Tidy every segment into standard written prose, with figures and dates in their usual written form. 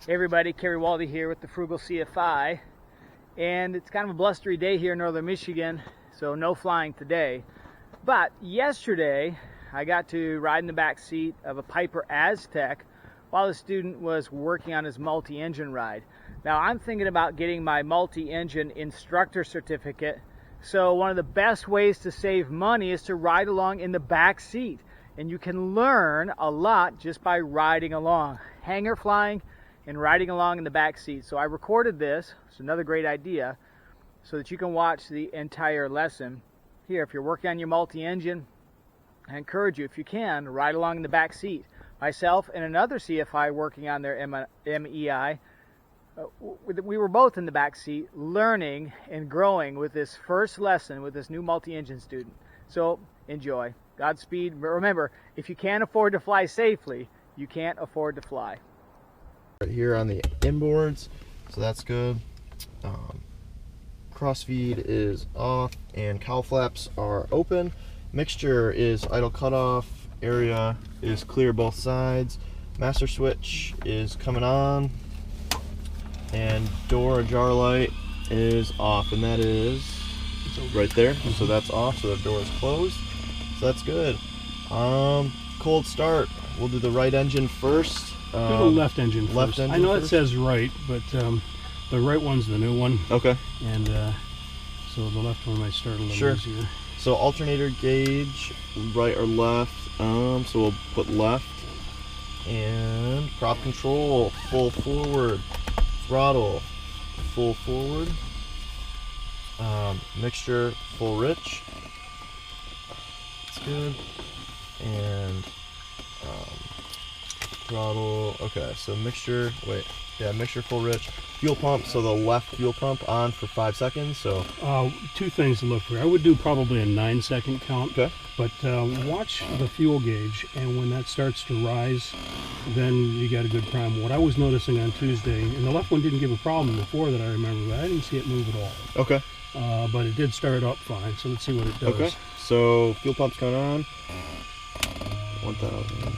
Hey everybody, Kerry Waldy here with the Frugal CFI, and it's kind of a blustery day here in northern Michigan, so no flying today. But yesterday I got to ride in the back seat of a Piper Aztec while the student was working on his multi-engine ride. Now I'm thinking about getting my multi-engine instructor certificate, so one of the best ways to save money is to ride along in the back seat, and you can learn a lot just by riding along, hanger flying and riding along in the back seat. So I recorded this. It's another great idea so that you can watch the entire lesson. Here, if you're working on your multi-engine, I encourage you, if you can, ride along in the back seat. Myself and another CFI working on their MEI, we were both in the back seat learning and growing with this first lesson with this new multi-engine student. So enjoy. Godspeed. Remember, if you can't afford to fly safely, you can't afford to fly. Right here on the inboards, so that's good. Crossfeed is off and cowl flaps are open. Mixture is idle cutoff, area is clear both sides. Master switch is coming on, and door ajar light is off, and that is right there. So that's off, so the door is closed. So that's good. Cold start. We'll do the right engine first. Do the left engine first. Left engine I know first? it says right, but the right one's the new one. Okay. And so the left one might start a little Sure. easier. So alternator gauge, right or left. So we'll put left. And prop control, full forward. Throttle, full forward. Mixture, full rich. That's good. And throttle, okay, so mixture, mixture full rich. Fuel pump, so the left fuel pump on for 5 seconds, so. Two things to look for. I would do probably a 9-second count. Okay. But watch the fuel gauge, and when that starts to rise, then you got a good prime. What I was noticing on Tuesday, and the left one didn't give a problem before that I remember, but I didn't see it move at all. Okay. But it did start up fine, so let's see what it does. Okay, so fuel pump's going on. 1,000, 2,000,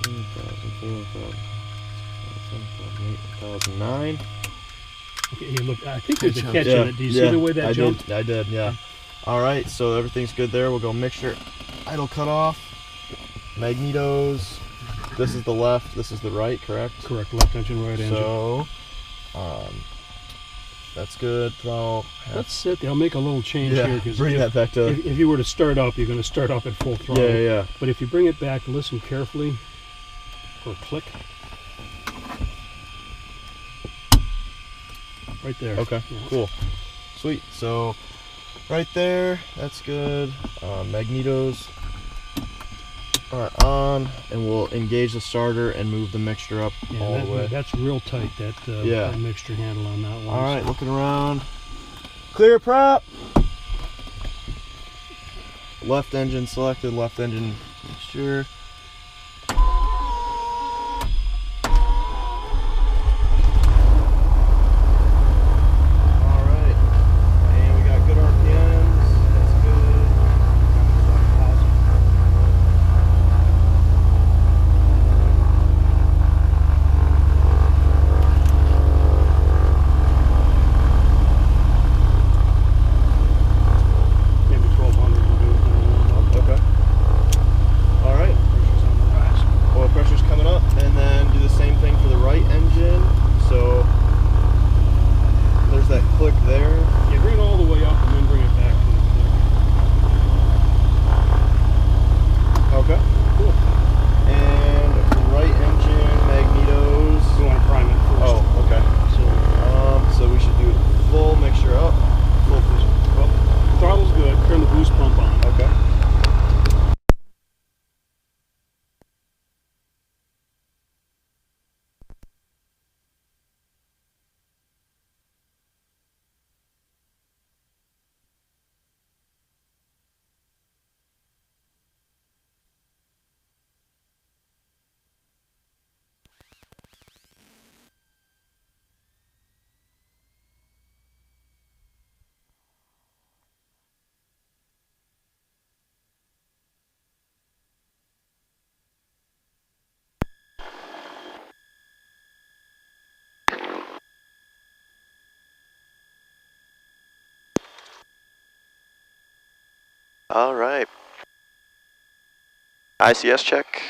3,000, 4,000, 8,009. Okay, hey, look, I think there's a job. catch in it. Do you see the way that jumped? I did, yeah. All right, so everything's good there. We'll go mixture, idle cutoff, magnetos. This is the left, this is the right, correct? Correct, left engine, right engine. So, that's good. Throttle. Let's sit there. I'll make a little change here. Because bring that back to. If you were to start up, you're going to start up at full throttle. Yeah. But if you bring it back, listen carefully for a click. Right there. Okay, yeah. Cool. Sweet. So, right there, that's good. Magnetos are on, and we'll engage the starter and move the mixture up all the way. That's real tight, that mixture handle on that one. All right, looking around. Clear prop. Left engine selected, left engine mixture. All right. ICS check.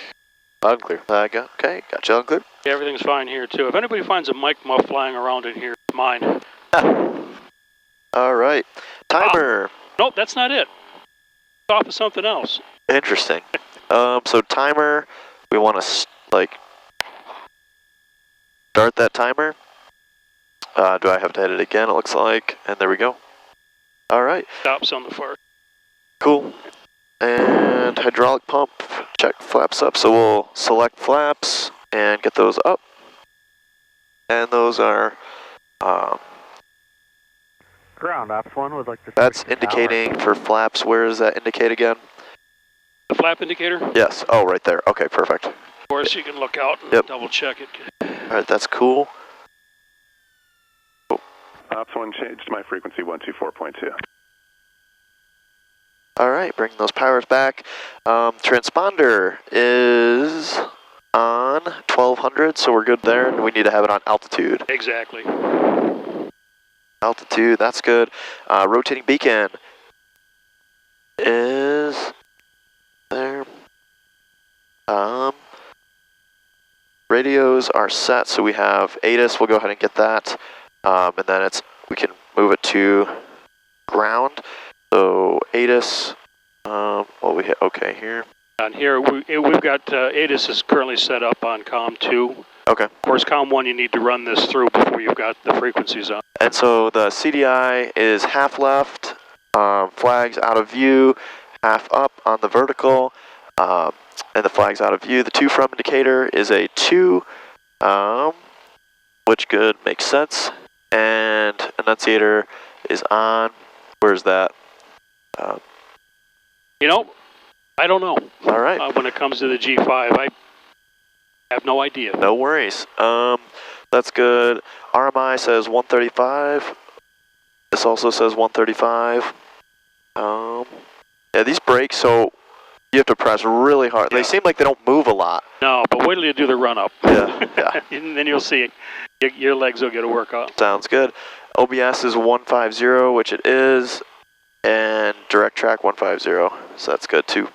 Loud and clear. Okay, got you loud and clear. Yeah, everything's fine here too. If anybody finds a mic muff flying around in here, it's mine. All right. Timer. Nope, that's not it. Off of something else. Interesting. So timer, we want to start that timer. Do I have to hit it again? It looks like, and there we go. All right. Stops on the far. Cool. And hydraulic pump, check flaps up. So we'll select flaps and get those up. And those are, Ground ops 1 would like to. that's indicating for flaps. Where does that indicate again? The flap indicator? Of Yes. Oh, right there. Okay, perfect. course, you can look out and Yep. double check it. All right, that's cool. Ops 1 changed my frequency 124.2. All right, bring those powers back. Transponder is on 1200, so we're good there. And we need to have it on altitude. Exactly. Altitude, that's good. Rotating beacon is there. Radios are set, so we have ATIS. We'll go ahead and get that. And then we can move it to ground. So ATIS, we hit OK here. On here, we've got ATIS is currently set up on COM 2. Okay. Of course, COM 1, you need to run this through before you've got the frequencies on. And so the CDI is half left, flags out of view, half up on the vertical, and the flag's out of view. The 2 from indicator is a 2, which good, makes sense. And annunciator is on. Where's that? You know, I don't know. All right. When it comes to the G5, I have no idea. No worries. That's good. RMI says 135. This also says 135. Yeah, these brakes, so you have to press really hard. Yeah. They seem like they don't move a lot. No, but wait till you do the run-up. Yeah, yeah. And then you'll see your legs will get a workout. Sounds good. OBS is 150, which it is, and direct track 150, so that's good too.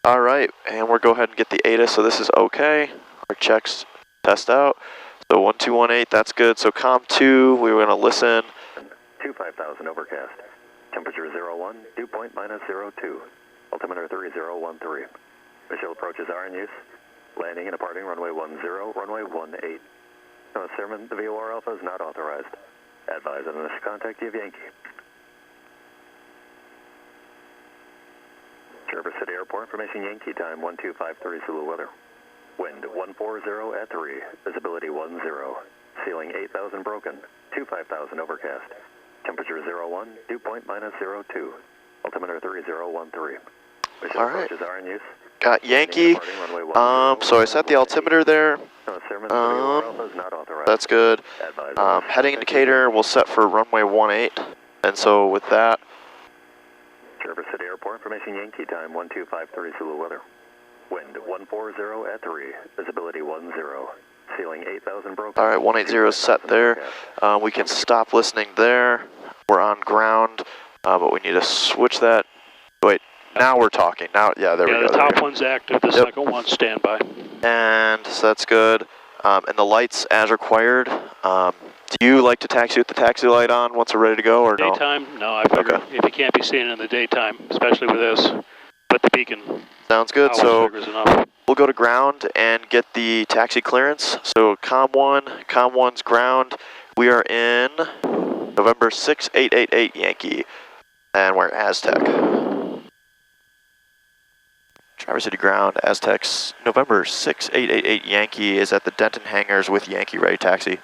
All right, and we'll go ahead and get the ATIS, so this is okay. Our checks test out. So 1218, that's good. So COM 2, we were going to listen. 25,000 overcast. Temperature 01, dew point -02. Altimeter 3013. Visual approaches are in use. Landing and departing runway 10, runway 18. No, Sirman, the VOR Alpha is not authorized. Advise on initial contact of Yankee. Traverse City Airport, information Yankee time 12530 Zulu weather. Wind 140 at 3, visibility 10. Ceiling 8,000 broken, 25,000 overcast. Temperature 01, dew point -02. Altimeter 3013. Visual All right. approaches are in use. Got Yankee. So I set the altimeter there. No, Sirman, the VOR Alpha is not authorized. That's good. Advise on Heading indicator we'll set for runway 18. And so with that, Traverse City Airport, information Yankee time 12530 Zulu weather. Wind 140 at 3, visibility 10. Ceiling 8,000 broken. all right, 180 is set there. We can stop listening there. We're on ground, but we need to switch that. Wait, now we're talking. Now, yeah, there we go. Yeah, the top one's active, the second one's standby. And so that's good. And the lights as required. Do you like to taxi with the taxi light on once we're ready to go, or no? Daytime? No, I figure if you can't be seen in the daytime, especially with this, but the beacon. Sounds good. Hours So figures enough. we'll go to ground and get the taxi clearance. So COM 1's ground. We are in November 6888 Yankee, and we're Aztec. Traverse City ground, Aztec's November 6888 Yankee is at the Denton hangars with Yankee ready taxi.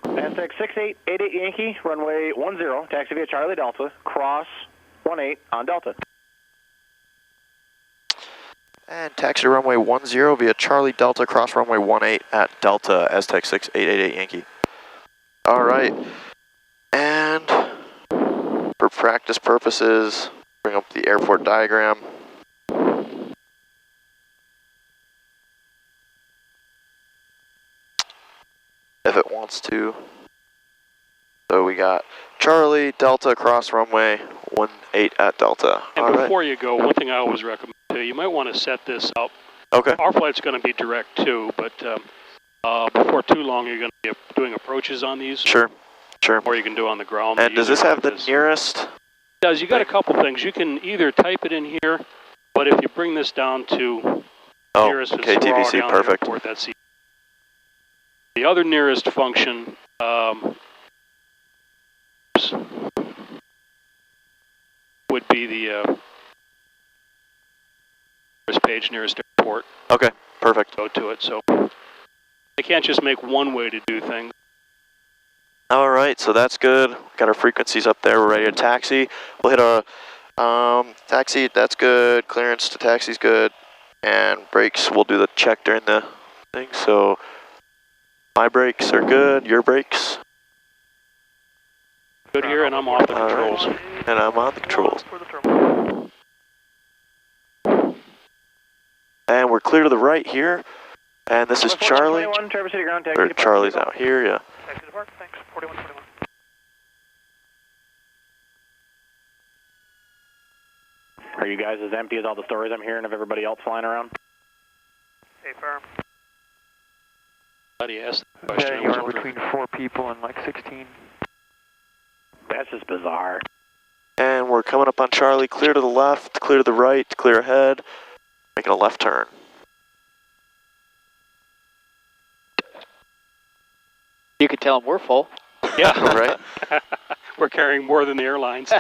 Aztec 6888 Yankee, runway 10, taxi via Charlie Delta, cross 18 on Delta. And taxi to runway 10 via Charlie Delta, cross runway 18 at Delta, Aztec 6888 Yankee. All right, and for practice purposes, bring up the airport diagram. If it wants to. So we got Charlie, Delta, cross runway 018 at Delta. And All before right. you go, one thing I always recommend too, you might want to set this up. Okay. Our flight's going to be direct too, but before too long, you're going to be doing approaches on these. Sure. Sure. Or you can do on the ground. And does this have the nearest? It does. You got a couple things. You can either type it in here, but if you bring this down to nearest, okay, TVC, perfect. Airport, that's the other nearest function. Would be the nearest page, nearest airport. Okay, perfect. Go to it. So they can't just make one way to do things. All right, so that's good. Got our frequencies up there. We're ready to taxi. We'll hit a taxi. That's good. Clearance to taxi's good. And brakes, we'll do the check during the thing. So my brakes are good. Your brakes? Good here, and I'm off the controls. Right. And I'm on the controls. And we're clear to the right here. And this is Charlie. Or Charlie's out here, yeah. Taxi depart, thanks, 4121. Are you guys as empty as all the stories I'm hearing of everybody else flying around? Hey, firm. Buddy asked the question. Yeah, you are between 4 people and like 16. That's just bizarre. And we're coming up on Charlie, clear to the left, clear to the right, clear ahead, making a left turn. You could tell them we're full. Yeah, right. We're carrying more than the airlines.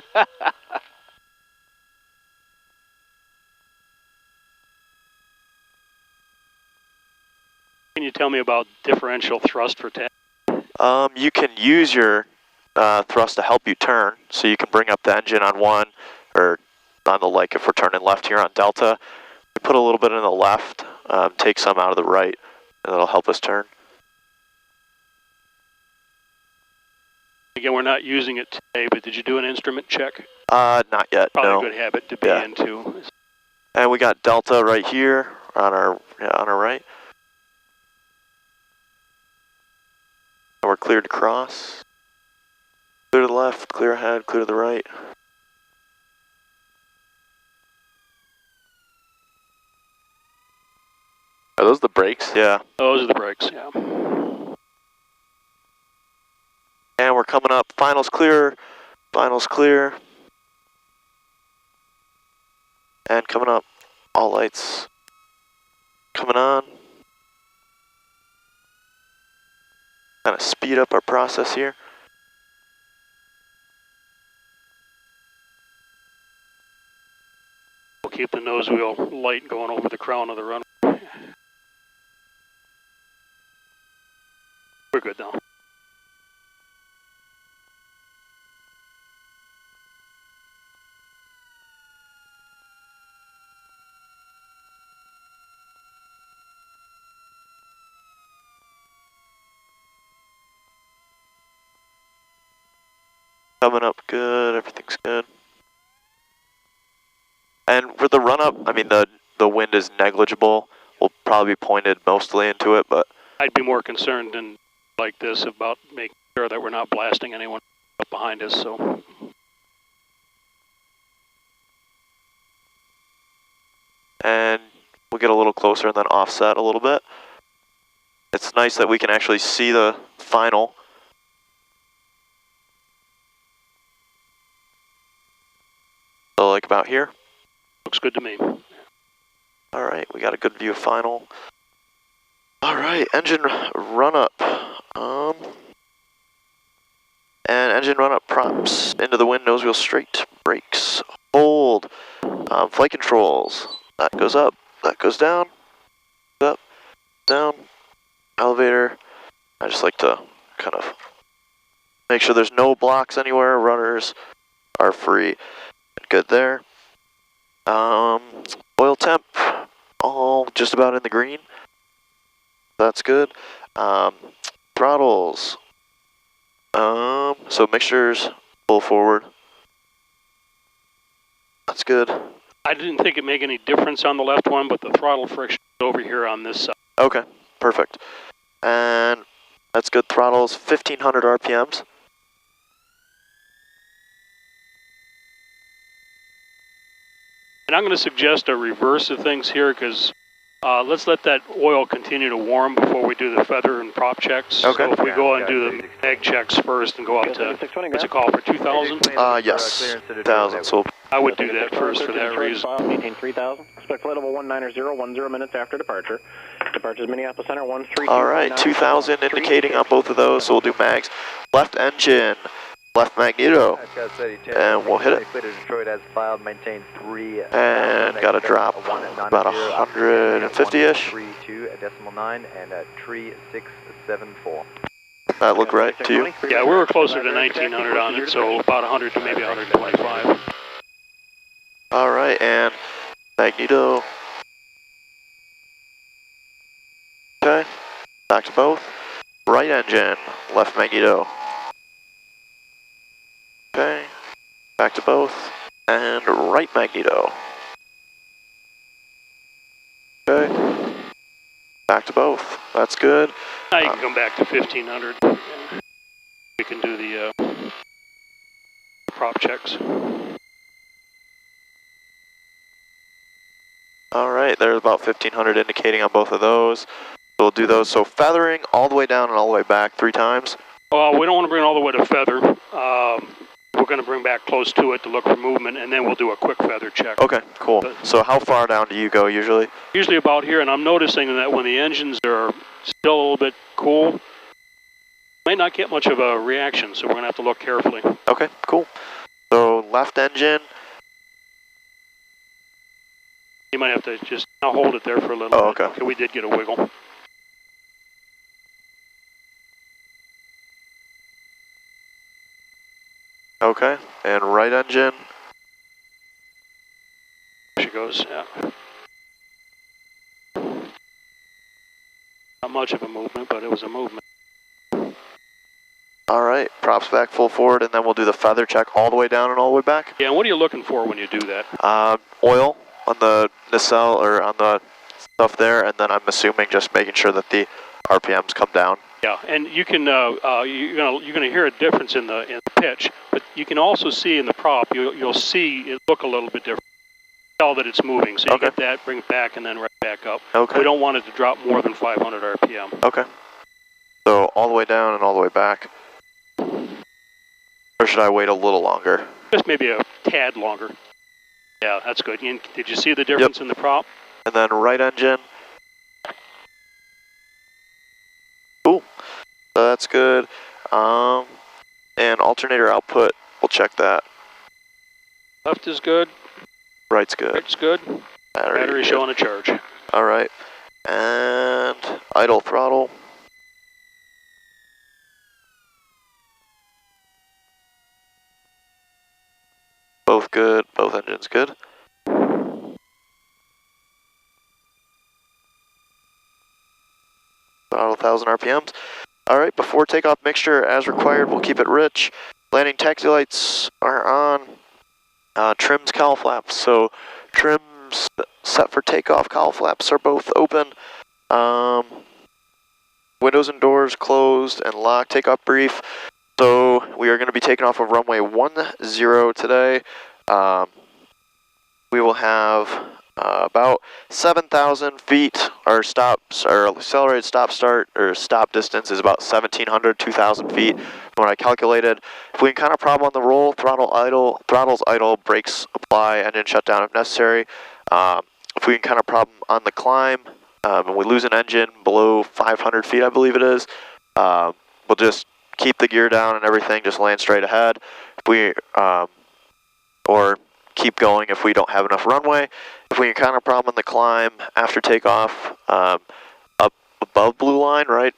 Can you tell me about differential thrust for taxi? You can use your thrust to help you turn, so you can bring up the engine on one, or on the like if we're turning left here on Delta. We put a little bit in the left, take some out of the right, and that'll help us turn. Again, we're not using it today, but did you do an instrument check? Not yet, Probably no. a good habit to be into. And we got Delta right here on our right. And we're cleared to cross. Clear to the left, clear ahead, clear to the right. Are those the brakes? Yeah. Those are the brakes, yeah. And we're coming up, finals clear, and coming up, all lights coming on. Kind of speed up our process here. We'll keep the nose wheel light going over the crown of the runway. We're good now. Coming up good, everything's good. And for the run up, I mean the wind is negligible. We'll probably be pointed mostly into it, but I'd be more concerned in like this about making sure that we're not blasting anyone up behind us, so. And we'll get a little closer and then offset a little bit. It's nice that we can actually see the final. So like about here. Looks good to me. All right, we got a good view of final. All right, engine run up. And engine run up props into the wind, nose wheel straight, brakes, hold, flight controls. That goes up, that goes down, up, down, elevator. I just like to kind of make sure there's no blocks anywhere. Runners are free. Good there. Oil temp, all just about in the green. That's good. Throttles. So mixtures, pull forward. That's good. I didn't think it'd make any difference on the left one, but the throttle friction is over here on this side. Okay, perfect. And that's good. Throttles, 1500 RPMs. And I'm going to suggest a reverse of things here because let's let that oil continue to warm before we do the feather and prop checks. Okay. So if we go and do the egg checks first and go up to, what's it called, for 2,000? Yes, 2,000. So I would do that first for that reason. Maintain 3,000. Expect flight level 190, 10 minutes after departure. Departure is Minneapolis Center 132. all right, 2,000 indicating on both of those. So we'll do mags. Left engine, left magneto, and we'll hit it. Detroit as filed, maintain 3. And got a drop about 150-ish. 32.9 and 3674. That look right to you? Yeah, we were closer to 1,900 on it, so about 100 to maybe 125. All right, and magneto. Okay, back to both. Right engine, left magneto. Okay, back to both. And right magneto. Okay, back to both. That's good. Now you can come back to 1,500. We can do the prop checks. All right, there's about 1,500 indicating on both of those. We'll do those. So feathering all the way down and all the way back 3 times. We don't want to bring it all the way to feather. We're going to bring back close to it to look for movement, and then we'll do a quick feather check. Okay, cool. So how far down do you go usually? Usually about here, and I'm noticing that when the engines are still a little bit cool, might not get much of a reaction, so we're going to have to look carefully. Okay, cool. So left engine. You might have to just now hold it there for a little bit. Okay, we did get a wiggle. Okay, and right engine. There she goes, yeah. Not much of a movement, but it was a movement. All right, props back full forward, and then we'll do the feather check all the way down and all the way back. Yeah, and what are you looking for when you do that? Oil on the nacelle or on the stuff there, and then I'm assuming just making sure that the RPMs come down. Yeah, and you can you're gonna hear a difference in the pitch, but you can also see in the prop you'll see it look a little bit different. Tell that it's moving, so you get that, bring it back, and then right back up. Okay. We don't want it to drop more than 500 RPM. Okay. So all the way down and all the way back. Or should I wait a little longer? Just maybe a tad longer. Yeah, that's good. And did you see the difference in the prop? And then right engine. Cool. So that's good. And alternator output, we'll check that. Left is good. Right's good. Right's good. Battery showing a charge. All right. And idle throttle. Both good, both engines good. About 1,000 RPMs. All right, before takeoff mixture as required, we'll keep it rich. Landing taxi lights are on. Trims cowl flaps, so trims set for takeoff, cowl flaps are both open. Windows and doors closed and locked. Takeoff brief. So we are going to be taking off of runway 10 today. We will have about 7,000 feet. Our accelerated stop distance is about 1,700, 2,000 feet from what I calculated. If we encounter a problem on the roll, throttles idle, brakes apply, engine shutdown if necessary. If we encounter a problem on the climb and we lose an engine below 500 feet, I believe it is, we'll just keep the gear down and everything, just land straight ahead. If we, or keep going if we don't have enough runway. If we encounter a problem on the climb after takeoff, up above blue line, right,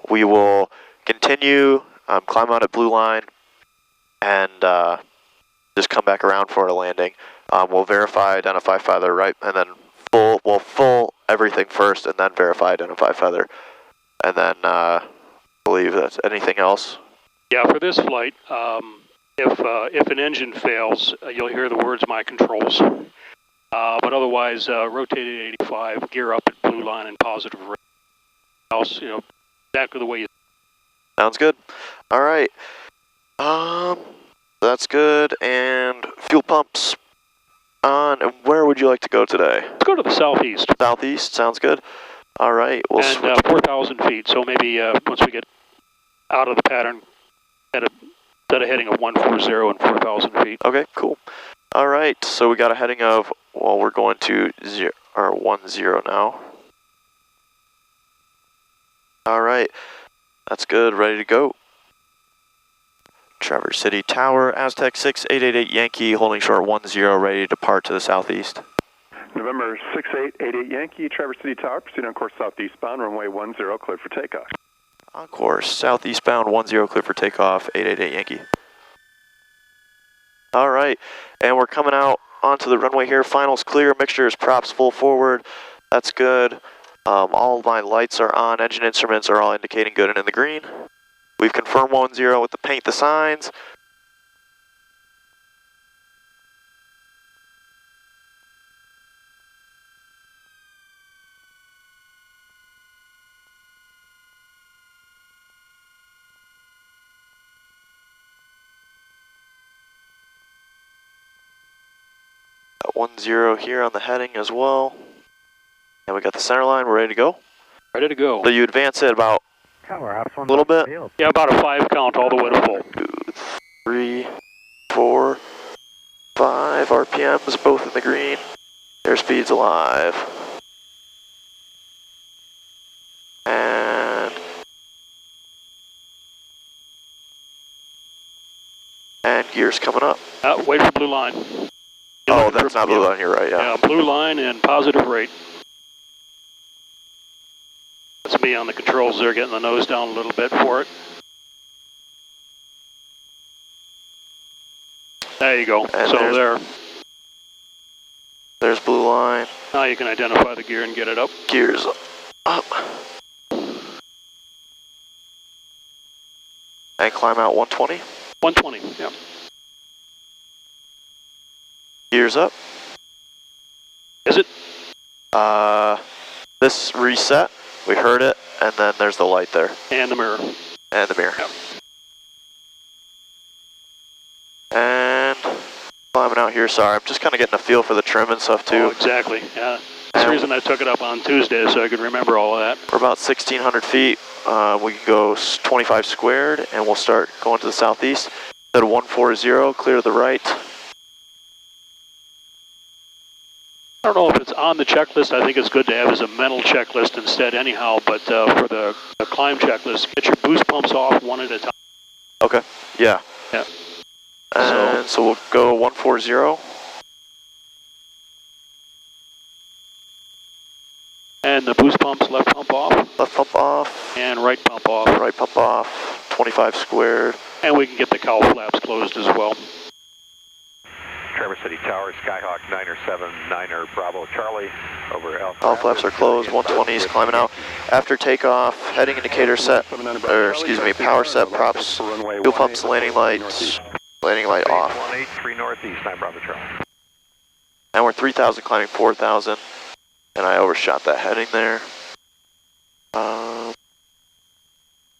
we will continue, climb out at blue line, and just come back around for a landing. We'll verify, identify feather, right, and then we'll full everything first, and then verify, identify feather, and then believe that's anything else. Yeah, for this flight, if an engine fails, you'll hear the words "my controls." But otherwise, rotate at 85, gear up at blue line and positive rate. Else, exactly the way you. Sounds good. All right. That's good. And fuel pumps on, and where would you like to go today? Let's go to the southeast. Southeast, sounds good. All right, we'll switch. 4,000 feet, so maybe once we get out of the pattern, set a heading of 140 and 4,000 feet. Okay, cool. All right, so we got a heading of, well, we're going to 10 now. All right, that's good, ready to go. Traverse City Tower, Aztec 6888 Yankee, holding short 10, ready to depart to the southeast. November 6888 Yankee, Traverse City Tower, proceed on course southeastbound, runway 10, cleared for takeoff. On course, southeastbound 10, cleared for takeoff, 888 Yankee. All right, and we're coming out onto the runway here. Finals clear, mixtures, props full forward. That's good. All my lights are on, engine instruments are all indicating good and in the green. We've confirmed 10 with the paint the signs. Got 10 here on the heading as well. And we got the center line, we're ready to go. Ready to go. So you advance it about a little bit. Yeah, about a 5 count all the way to full. 2, 3, 4, 5 RPMs, both in the green. Airspeed's alive. And gears coming up. Wait for blue line. Oh, that's not blue line, you're right, yeah. Yeah, blue line and positive rate. That's me on the controls there, getting the nose down a little bit for it. There you go. And so there's blue line. now you can identify the gear and get it up. Gears up. And climb out 120. 120, yeah. Gears up. Is it? This reset, we heard it, and then there's the light there. And the mirror. And the mirror. Yep. And climbing out here, sorry, I'm just kind of getting a feel for the trim and stuff too. Oh, exactly, yeah. That's the reason I took it up on Tuesday, so I could remember all of that. We're about 1,600 feet. We can go 25 squared, and we'll start going to the southeast. At 140, clear to the right. I don't know if it's on the checklist. I think it's good to have as a mental checklist instead anyhow, but for the climb checklist, get your boost pumps off one at a time. Okay, yeah. Yeah. And so we'll go 140. And the boost pumps, left pump off. Left pump off. And right pump off. Right pump off, 25 squared. And we can get the cowl flaps closed as well. Traverse City Tower, Skyhawk 9er Bravo Charlie, over Alpha. All flaps are closed, 120 is climbing out. After takeoff, heading indicator set, or excuse me, power set, props, fuel pumps, landing lights, landing light off. 183 Northeast, 9 Bravo Charlie. And we're 3,000 climbing 4,000, and I overshot that heading there.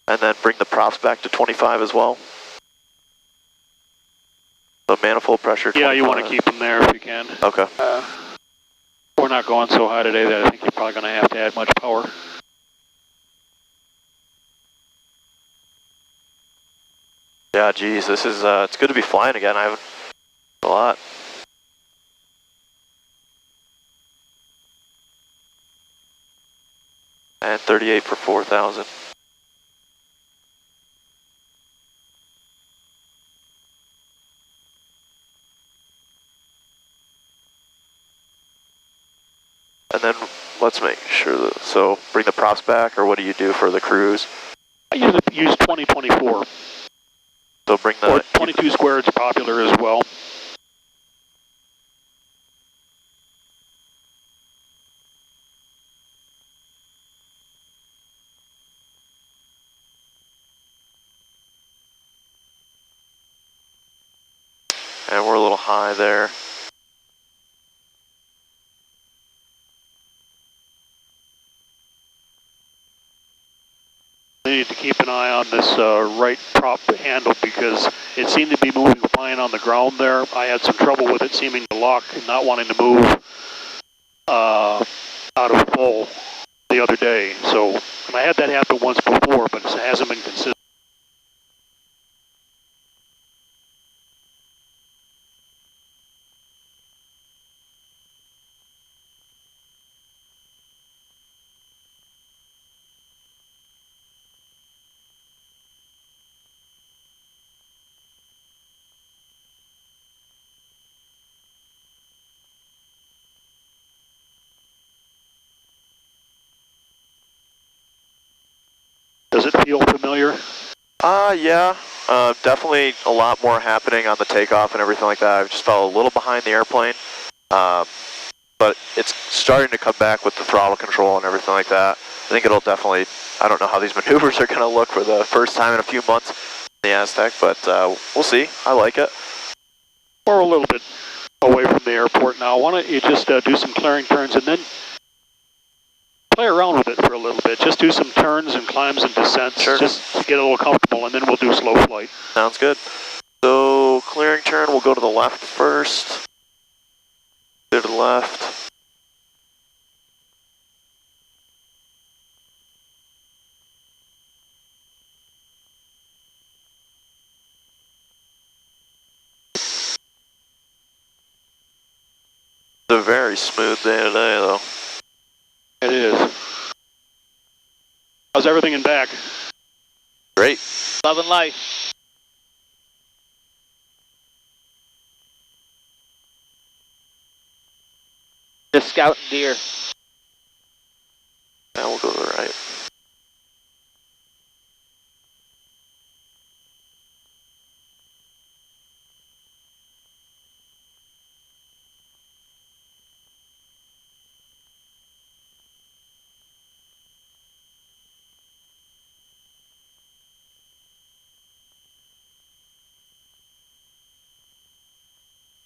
And then bring the props back to 25 as well. So manifold pressure. 25. Yeah, you want to keep them there if you can. Okay. We're not going so high today that I think you're probably going to have to add much power. Yeah, geez, this is, it's good to be flying again. I haven't, a lot. And 38 for 4,000. And then let's make sure that, so bring the props back, or what do you do for the cruise? I usually use 2024. So bring the... Or 22 squared is popular as well. And we're a little high there. We need to keep an eye on this right prop handle because it seemed to be moving lying on the ground there. I had some trouble with it seeming to lock and not wanting to move out of full the other day. So, and I had that happen once before, but it hasn't been consistent. Does it feel familiar? Yeah. Definitely a lot more happening on the takeoff and everything like that. I just fell a little behind the airplane. But it's starting to come back with the throttle control and everything like that. I think it'll definitely, I don't know how these maneuvers are going to look for the first time in a few months in the Aztec, but we'll see. I like it. We're a little bit away from the airport now. Why don't you just do some clearing turns and then play around with it for a little bit. Just do some turns and climbs and descents, sure, just to get a little comfortable, and then we'll do slow flight. Sounds good. So clearing turn, we'll go to the left first. Go to the left. It's a very smooth day today, though. It is. How's everything in back? Great. Loving life. Just scouting deer. Now we'll go to the right.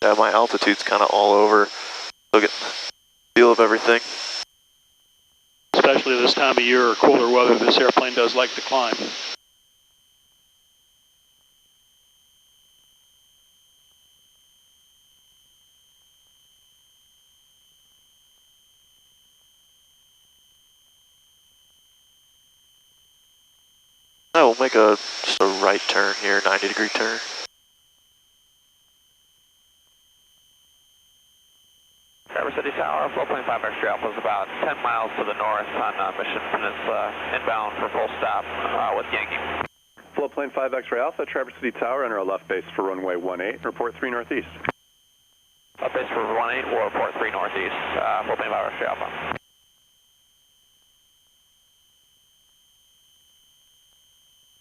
Yeah, my altitude's kind of all over. Look at the feel of everything. Especially this time of year or cooler weather, this airplane does like to climb. I will make just a right turn here, 90-degree turn. Traverse City Tower, flow plane 5 extra alpha is about 10 miles to the north on Mission Peninsula, inbound for full stop with Yankee. Flow plane 5 X-ray Alpha, Traverse City Tower, enter our left base for runway 18, report 3 northeast. Left base for 18, we'll report 3 northeast, flow plane 5 extra Alpha.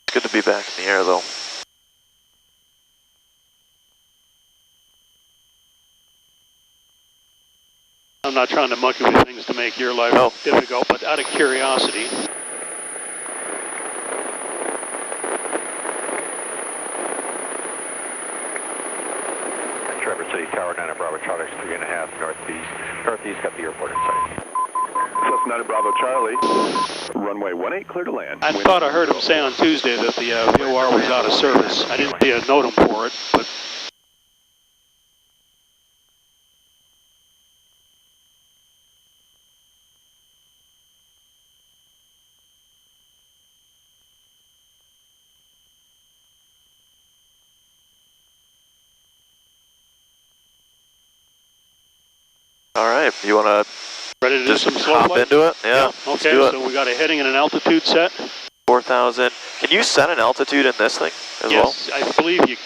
It's good to be back in the air, though. I'm not trying to monkey with things to make your life difficult, but out of curiosity. Traverse City Tower, 9 Bravo Charlie, 3.5 northeast. Northeast, got the airport in sight. Cessna 9 Bravo Charlie, runway 18, clear to land. I thought I heard him say on Tuesday that the VOR was out of service. I didn't see a NOTAM for it, but All right, you want to ready to do some slow hop flight? into it? Yeah, Okay, let's do it. so we got a heading and an altitude set. 4,000. Can you set an altitude in this thing as well? Yes, I believe you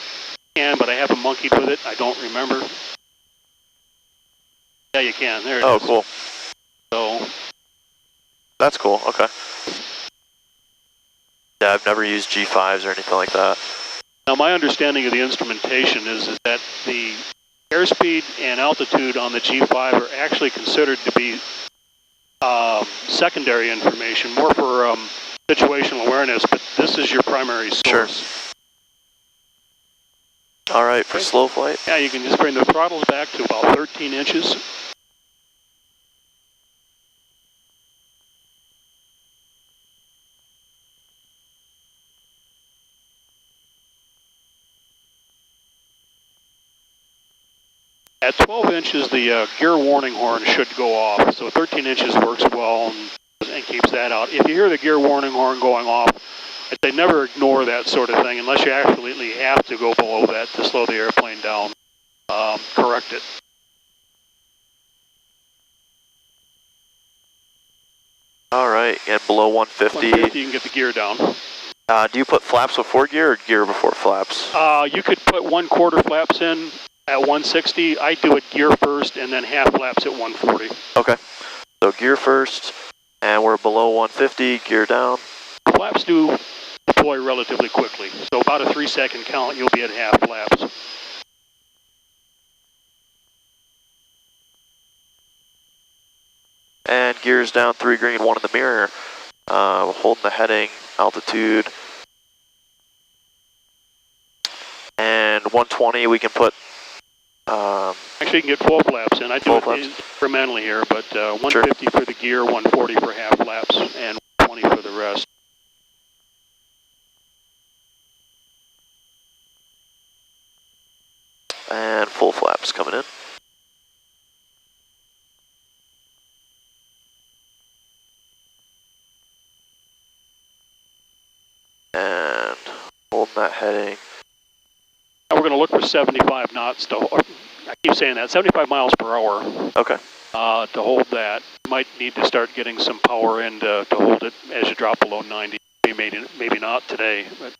can, but I haven't monkeyed with it. I don't remember. Yeah, you can. There it is. Oh, cool. So That's cool. Okay. Yeah, I've never used G5s or anything like that. now my understanding of the instrumentation is that the airspeed and altitude on the G5 are actually considered to be secondary information, more for situational awareness, but this is your primary source. Sure. All right, for slow flight. Yeah, you can just bring the throttles back to about 13 inches. At 12 inches, the gear warning horn should go off. So 13 inches works well and keeps that out. If you hear the gear warning horn going off, I'd say never ignore that sort of thing unless you absolutely have to go below that to slow the airplane down. Correct it. All right, and below 150. 150, you can get the gear down. Do you put flaps before gear or gear before flaps? You could put 1/4 flaps in at 160. I do it gear first and then half flaps at 140. Okay, so gear first, and we're below 150, gear down. Flaps do deploy relatively quickly, so about a 3-second count, you'll be at half flaps. And gears down, 3 green, 1 in the mirror. Holding the heading, altitude. And 120, we can put... Actually, you can get full flaps in. I do it incrementally here, but 150 for the gear, 140 for half flaps, and 120 for the rest. And full flaps coming in. And holding that heading. Now we're going to look for 75 knots to, I keep saying that, 75 miles per hour. Okay. To hold that. You might need to start getting some power in to hold it as you drop below 90. Maybe not today, but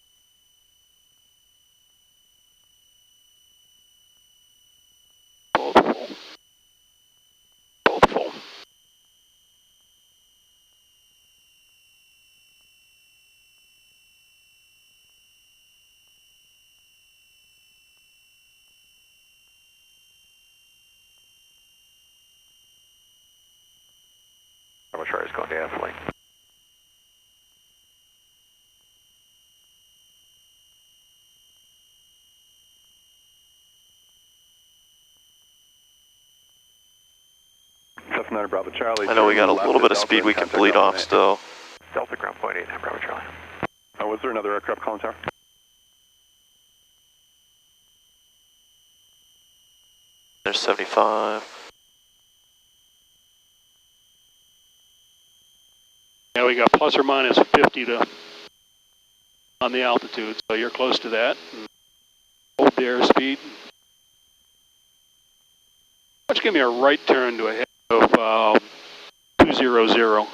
both full. Both full. Is going to gasoline. Bravo Charlie. I know we got a little bit of speed we can bleed off still. Delta ground point 8, Bravo Charlie. Was there another aircraft calling tower? There's 75. Yeah, we got plus or minus 50 on the altitude, so you're close to that. Hold the airspeed. Let's give me a right turn to a head of 200.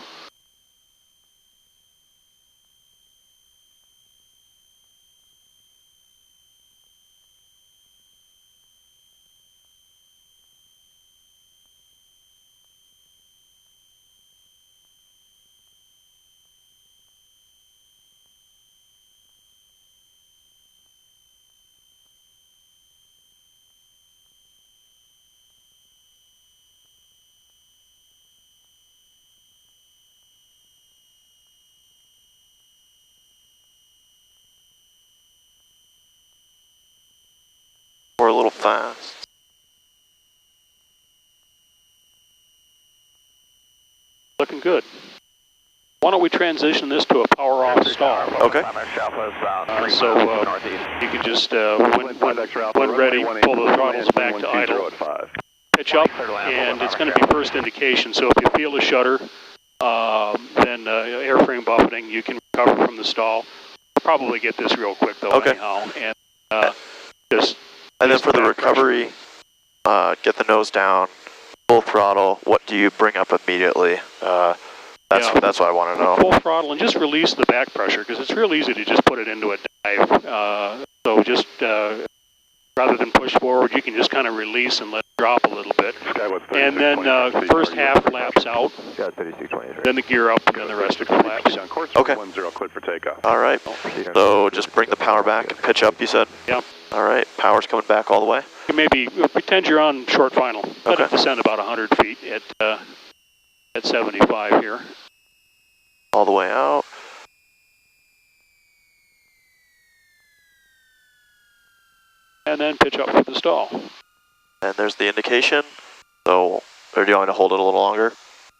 We're a little fast. Looking good. Why don't we transition this to a power off stall? Okay. You can just, when ready, pull the throttles back to idle. Pitch up, and it's going to be first indication. So if you feel a shudder, then airframe buffeting, you can recover from the stall. Probably get this real quick though, anyhow. And And then for the recovery, get the nose down, full throttle. What do you bring up immediately? That's what I want to know. Full throttle and just release the back pressure because it's real easy to just put it into a dive. So just rather than push forward, you can just kind of release and let it drop a little bit. And then first half flaps out, then the gear up, and then the rest of the flaps. Okay. 10 cleared for takeoff. All right. So just bring the power back and pitch up, you said? Yeah. All right. Power's coming back all the way? Maybe pretend you're on short final. Let it descend about 100 feet at 75 here. All the way out. And then pitch up for the stall. And there's the indication. So, or do you want to hold it a little longer?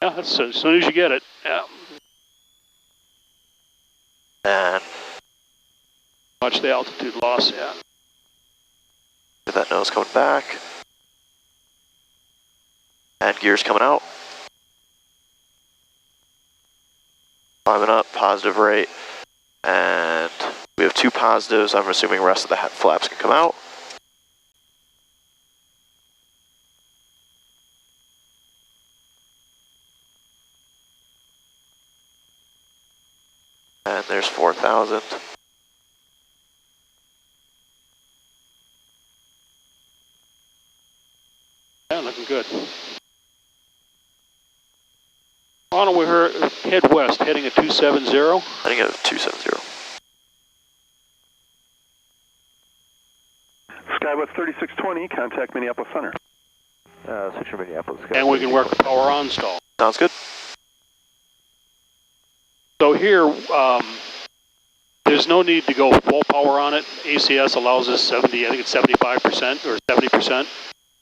Yeah, that's as soon as you get it. Yeah. And watch the altitude loss, yeah. get that nose coming back. And gears coming out. Climbing up, positive rate. And we have 2 positives. I'm assuming the rest of the flaps can come out. And there's 4,000. Yeah, looking good. Why don't we head west, heading at 270? Heading at 270. Skywest 3620, contact Minneapolis Center. Central Minneapolis. And we can work the power on stall. Sounds good. So here, there's no need to go full power on it. ACS allows us 70, I think it's 75% or 70%,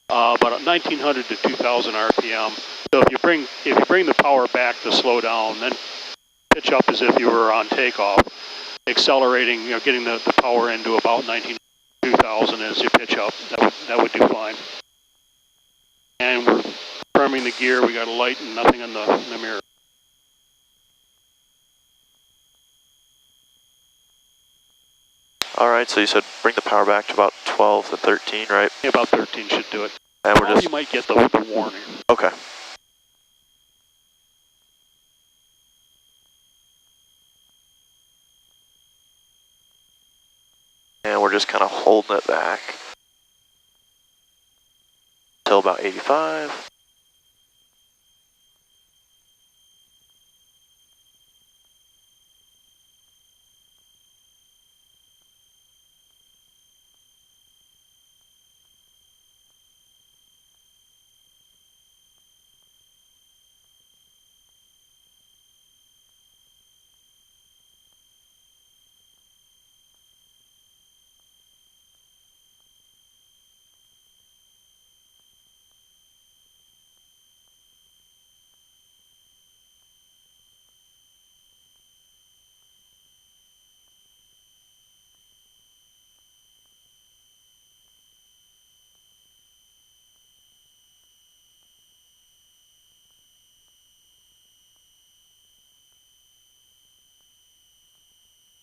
about 1900 to 2000 RPM. So if you bring the power back to slow down, then pitch up as if you were on takeoff, accelerating, getting the power into about 1900 to 2000 as you pitch up. That would do fine. And we're firming the gear. We got a light and nothing in the mirror. All right, so you said bring the power back to about 12 to 13, right? Yeah, about 13 should do it. And we're just... You might get the warning. Okay. And we're just kind of holding it back till about 85.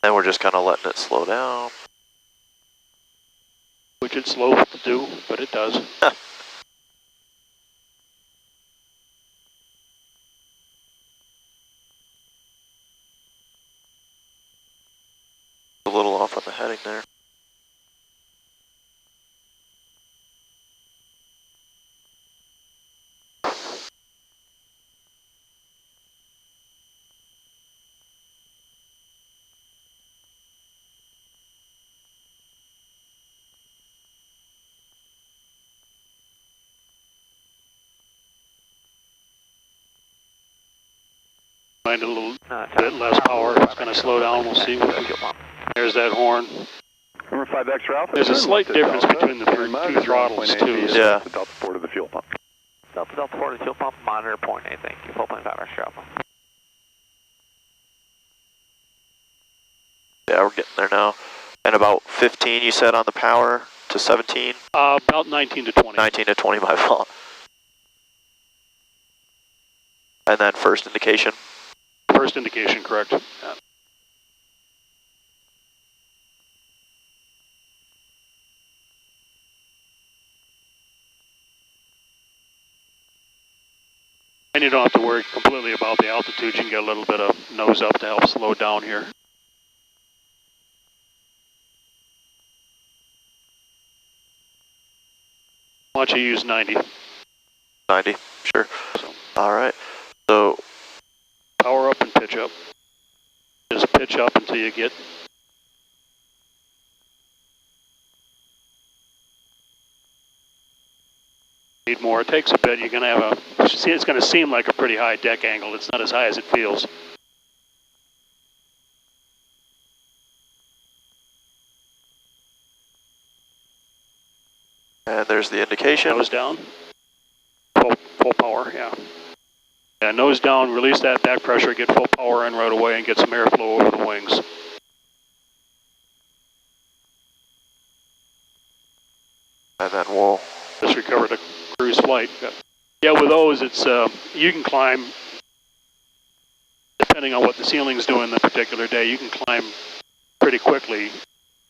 And we're just kind of letting it slow down. Which it's slow to do, but it does. A little off on the heading there. Find a little bit less power. It's going to slow down. We'll see. There's that horn. Number 5X Alpha. There's a slight difference between the two throttles too. Yeah. Delta 4 to the fuel pump. Delta 4 to the fuel pump. Monitor point 8. Thank you. Full plane 5X Alpha. Yeah, we're getting there now. And about 15, you said, on the power to 17? About 19 to 20. 19 to 20, my fault. And then first indication? First indication, correct. Yeah. And you don't have to worry completely about the altitude. You can get a little bit of nose up to help slow down here. Why don't you use 90? 90, sure. All right. So power up and pitch up. Just pitch up until you get. Need more. It takes a bit. You're going to have a. See, it's going to seem like a pretty high deck angle. It's not as high as it feels. And there's the indication. Nose down. Full power, yeah. Yeah, nose down, release that back pressure, get full power in right away and get some airflow over the wings. And then we'll just recover the cruise flight. Yeah, with those, it's you can climb, depending on what the ceiling's doing the particular day, you can climb pretty quickly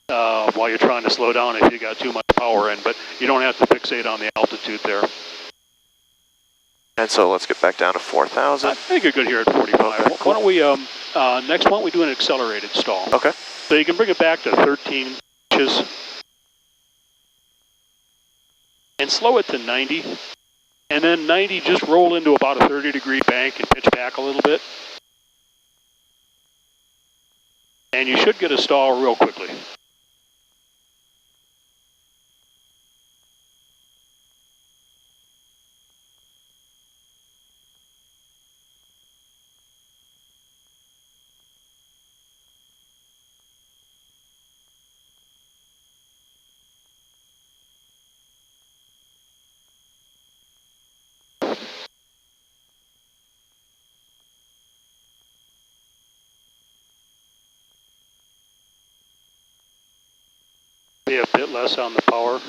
while you're trying to slow down if you got too much power in, but you don't have to fixate on the altitude there. And so let's get back down to 4,000. I think you're good here at 45. Okay, cool. Why don't we, next one, we do an accelerated stall. Okay. So you can bring it back to 13 inches and slow it to 90. And then 90, just roll into about a 30-degree bank and pitch back a little bit. And you should get a stall real quickly. Be a bit less on the power.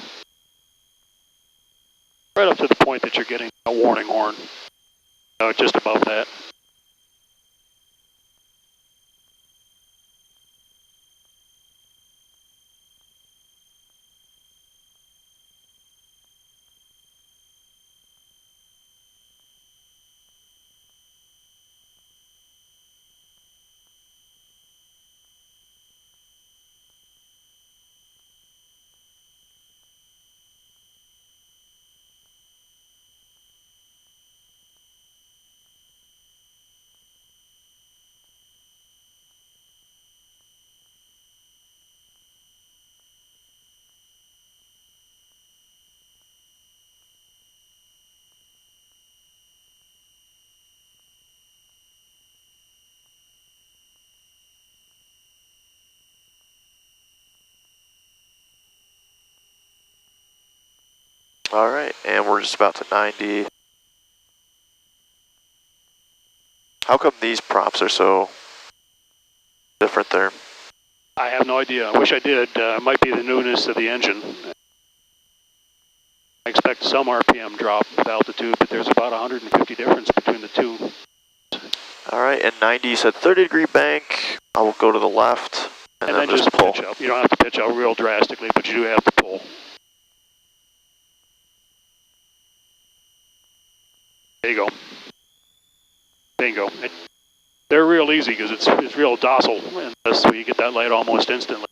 Right up to the point that you're getting a warning horn. Just above that. All right, and we're just about to 90. How come these props are so different there? I have no idea. I wish I did. It might be the newness of the engine. I expect some RPM drop with altitude, but there's about 150 difference between the two. All right, and 90, you said 30-degree bank. I will go to the left, and then just pull. Pitch up. You don't have to pitch out real drastically, but you do have to pull. There you go. Bingo. They're real easy because it's real docile, and so you get that light almost instantly.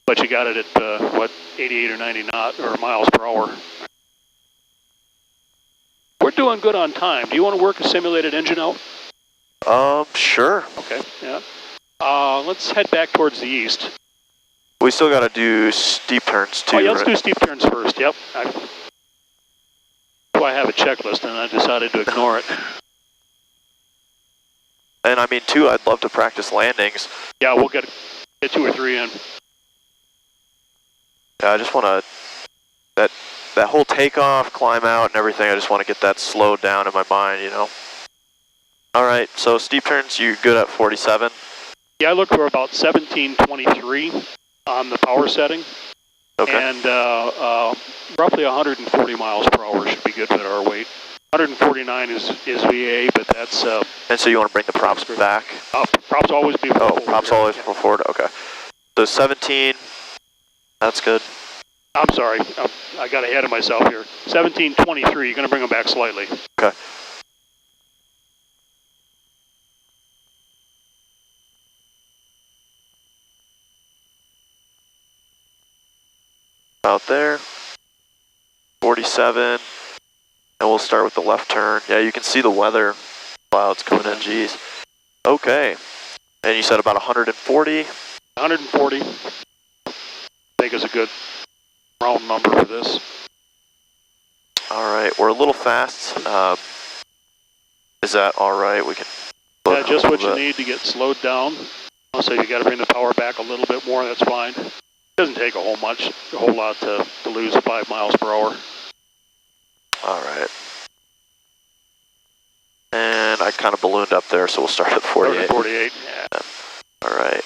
But you got it at, what, 88 or 90 knot or miles per hour. We're doing good on time. Do you want to work a simulated engine out? Sure. Okay, yeah. Let's head back towards the east. We still got to do steep turns too, Oh, yeah, let's right? do steep turns first, yep. I have a checklist and I decided to ignore it. And I mean, too, I'd love to practice landings. Yeah, we'll get 2 or 3 in. Yeah, I just want to, that whole takeoff, climb out and everything, I just want to get that slowed down in my mind, you know? All right, so steep turns, you good at 47? Yeah, I look for about 1723 on the power setting. Okay. And roughly 140 miles per hour should be good for our weight. 149 is VA, but that's... and so you want to bring the props back? Props always be forward. Oh, props always forward, okay. So 17, that's good. I'm sorry, I got ahead of myself here. 1723, you're going to bring them back slightly. Okay. Out there, 47, and we'll start with the left turn. Yeah, you can see the weather clouds coming in, geez. Okay, and you said about 140? 140, I think is a good round number for this. All right, we're a little fast. Is that all right? We can. Yeah, just what you need to get slowed down. So you got to bring the power back a little bit more. That's fine. Doesn't take a whole lot to lose 5 miles per hour. All right. And I kind of ballooned up there, so we'll start at 48. 48, yeah. All right.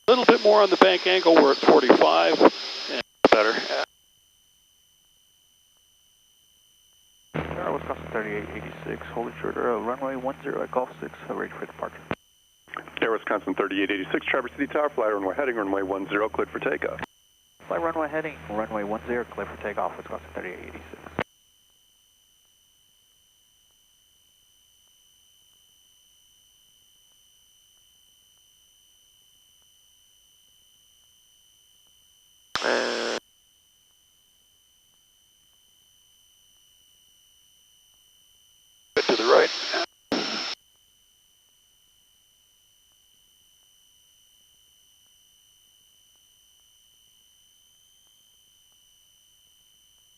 A little bit more on the bank angle. We're at 45 and better. Wisconsin 3886, holding short runway 10 at Golf 6, ready for departure. Air Wisconsin 3886, Traverse City Tower, fly runway heading, runway 10, cleared for takeoff. Fly runway heading, runway 10, clear for takeoff, Wisconsin 3886. To the right.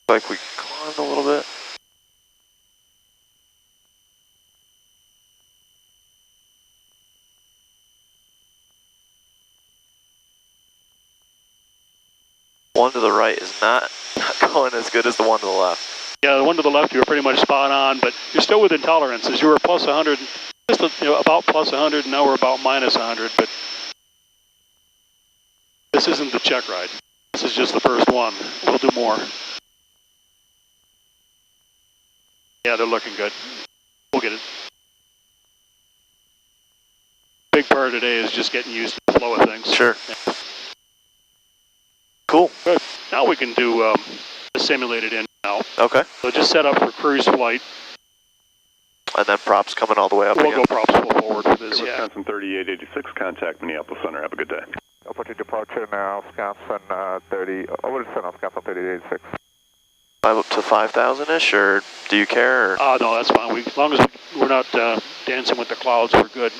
Like we climbed a little bit. One to the right is not going as good as the one to the left. Yeah, the one to the left you were pretty much spot on, but you're still within tolerances. You were plus 100, just about plus 100, and now we're about minus 100, but this isn't the check ride. This is just the first one. We'll do more. Yeah, they're looking good. We'll get it. Big part of today is just getting used to the flow of things. Sure. Yeah. Cool. Good. Now we can do the simulated in now. Okay. So just set up for cruise flight. And then props coming all the way up We'll again. go props full forward for this, yeah. Wisconsin 3886, contact Minneapolis Center. Have a good day. Approaching departure now, Wisconsin 30, over to Center, Wisconsin 3886. Up to 5,000-ish, or do you care? Or? No, that's fine. As long as we're not dancing with the clouds, we're good.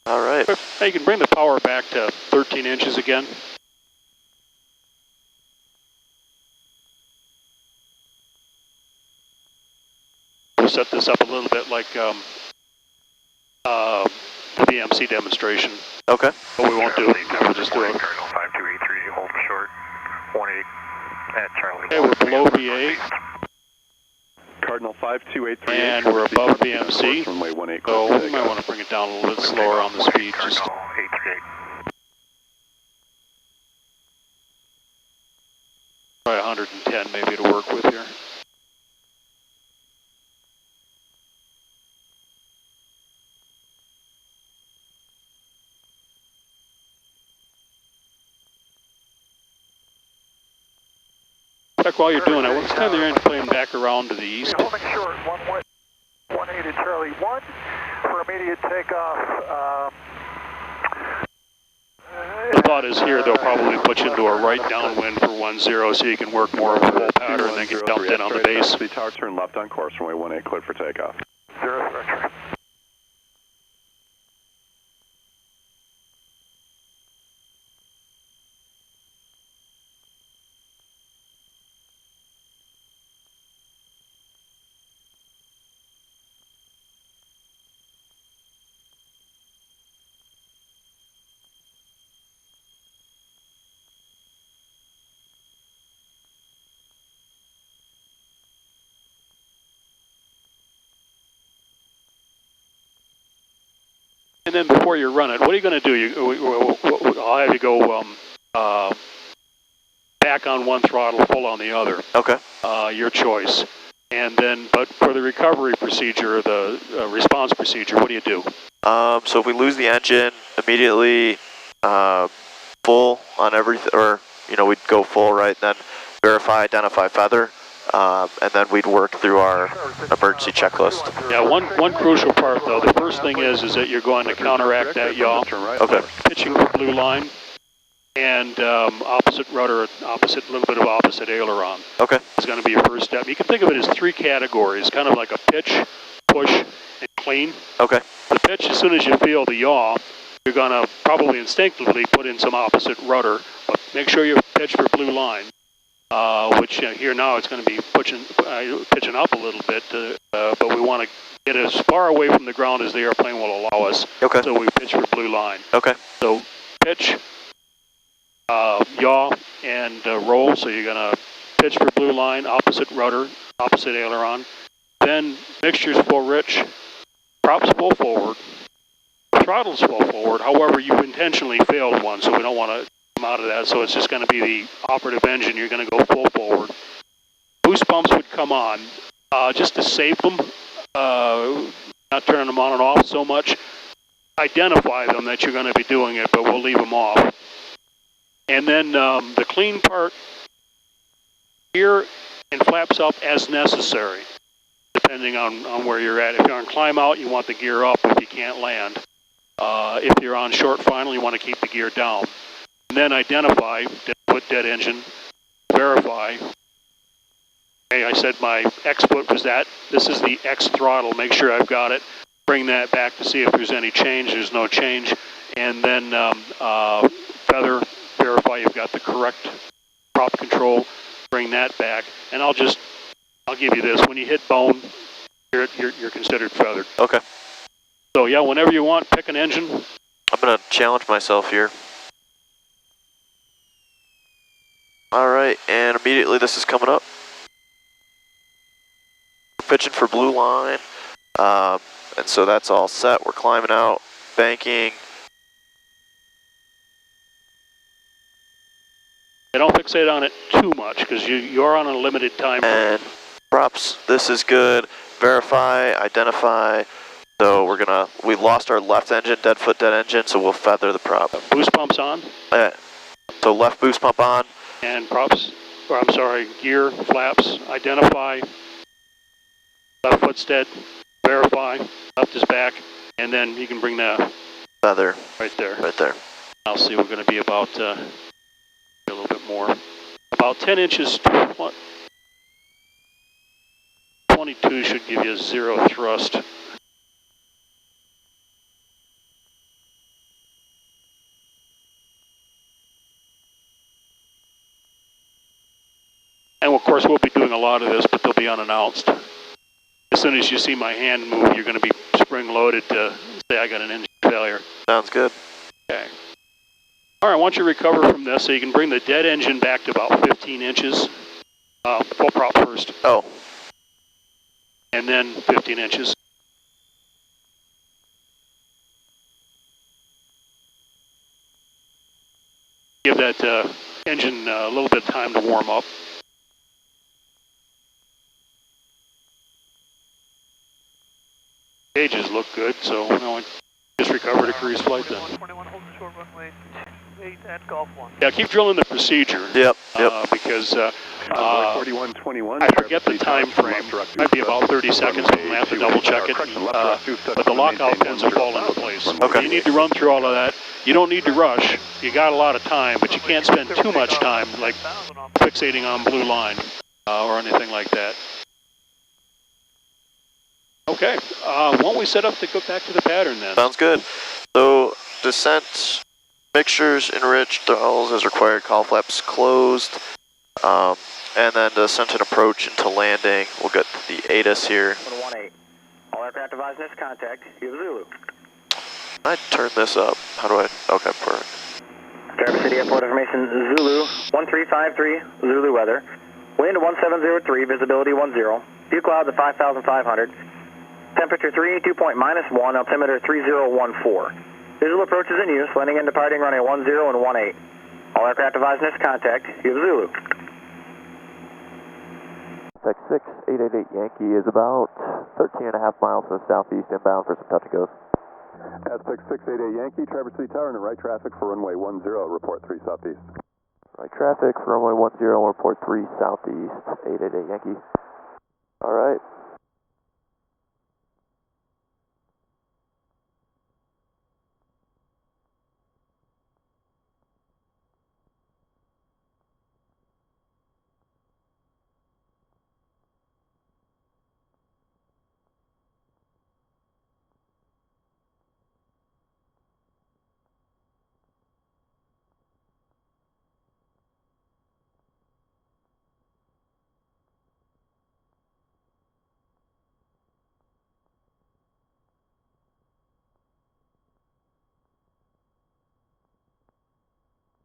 All right. Hey, you can bring the power back to 13 inches again. We'll set this up a little bit like the VMC demonstration. Okay. But we won't do it. We'll just do it. Cardinal 5283, hold short, 18 at Charlie. Okay, we're below VA. Cardinal 5283. And we're above VMC. Runway 18, So we might want to bring it down a little bit slower on the speed. Just Cardinal 838. try 110 maybe to work with here. Check while you're doing it. What's time the airplane back around to the east? Holding short, 18 at Charlie 1 for immediate takeoff. The thought is here they'll probably put you into a right downwind for 10 so you can work more of a full pattern and then get dumped in on the base. The tower turn left on course, runway 18, cleared for takeoff. 0 structure. And then before you run it, what are you going to do? I'll have you go back on one throttle, full on the other. Okay. Your choice. And then, but for the recovery procedure, the response procedure, what do you do? So if we lose the engine, immediately full on everything, or, you know, we'd go full, right, then verify, identify feather, and then we'd work through our emergency checklist. Yeah, one crucial part, though, the first thing is that you're going to counteract that yaw. Okay. Pitching the blue line and opposite rudder, a little bit of opposite aileron. Okay. Is going to be your first step. You can think of it as 3 categories, kind of like a pitch, push, and clean. Okay. The pitch, as soon as you feel the yaw, you're going to probably instinctively put in some opposite rudder, but make sure you pitch for blue line, which here now it's going to be pitching up a little bit, but we want to get as far away from the ground as the airplane will allow us. Okay. So we pitch for blue line. Okay. So pitch, yaw, and roll, so you're going to pitch for blue line, opposite rudder, opposite aileron. Then mixture's full rich, props full forward, throttle's full forward. However, you intentionally failed one, so we don't want to come out of that. So it's just going to be the operative engine. You're going to go full forward. Boost pumps would come on just to save them, not turning them on and off so much. Identify them that you're going to be doing it, but we'll leave them off. And then the clean part, gear and flaps up as necessary, depending on where you're at. If you're on climb out, you want the gear up if you can't land. If you're on short final, you want to keep the gear down. And then identify, put dead engine, verify. Okay, I said my X foot was that. This is the X throttle. Make sure I've got it. Bring that back to see if there's any change. There's no change. And then feather, verify you've got the correct prop control. Bring that back. And I'll give you this. When you hit bone, you're considered feathered. Okay. So yeah, whenever you want, pick an engine. I'm going to challenge myself here. All right, and immediately this is coming up. Pitching for blue line. And so that's all set. We're climbing out, banking. I don't fixate on it too much because you're on a limited time frame. And props, this is good. Verify, identify. So we lost our left engine, dead foot, dead engine, so we'll feather the prop. Boost pumps on. So left boost pump on. And props, or I'm sorry, gear, flaps, identify. Left foot's dead, verify, left is back, and then you can bring the feather right there. Right there. I'll see we're going to be about a little bit more. About 10 inches, 22 should give you 0 thrust. And of course we'll be doing a lot of this, but they'll be unannounced. As soon as you see my hand move, you're going to be spring-loaded to say I got an engine failure. Sounds good. Okay. All right, I want you to recover from this so you can bring the dead engine back to about 15 inches. Full prop first. Oh. And then 15 inches. Give that engine a little bit of time to warm up. Gauges look good, so now I just recovered a cruise flight then. 21 holds the short runway 8 at Golf 1. Yeah, keep drilling the procedure. Yep. Because I forget the time frame. Might be about 30 seconds. I'm going to have to double check it. But the lockout pins will fall into place. Okay. You need to run through all of that. You don't need to rush. You got a lot of time, but you can't spend too much time like fixating on blue line or anything like that. Okay, why don't we set up to go back to the pattern then? Sounds good. So descent, mixtures, enriched, throttles as required, call flaps closed, and then descent and approach into landing. We'll get the ATIS here. 18. All aircraft device next contact. You have Zulu. I turn this up. How do I? Okay, perfect. Traverse City Airport information. Zulu 1353 Zulu weather. Wind 1703. Visibility 10. View clouds at 5,500. Temperature 3, dew point -1, altimeter 3014. Visual approach is in use, landing and departing runway 10 and 18. All aircraft device next contact. You have Zulu. Aztec 6888 Yankee is about 13.5 miles to the southeast inbound for some touch and goes. Aztec 688 Yankee, Traverse City Tower, and right traffic for runway 10, report 3 southeast. Right traffic for runway 10, report 3 southeast, 888 Yankee. All right.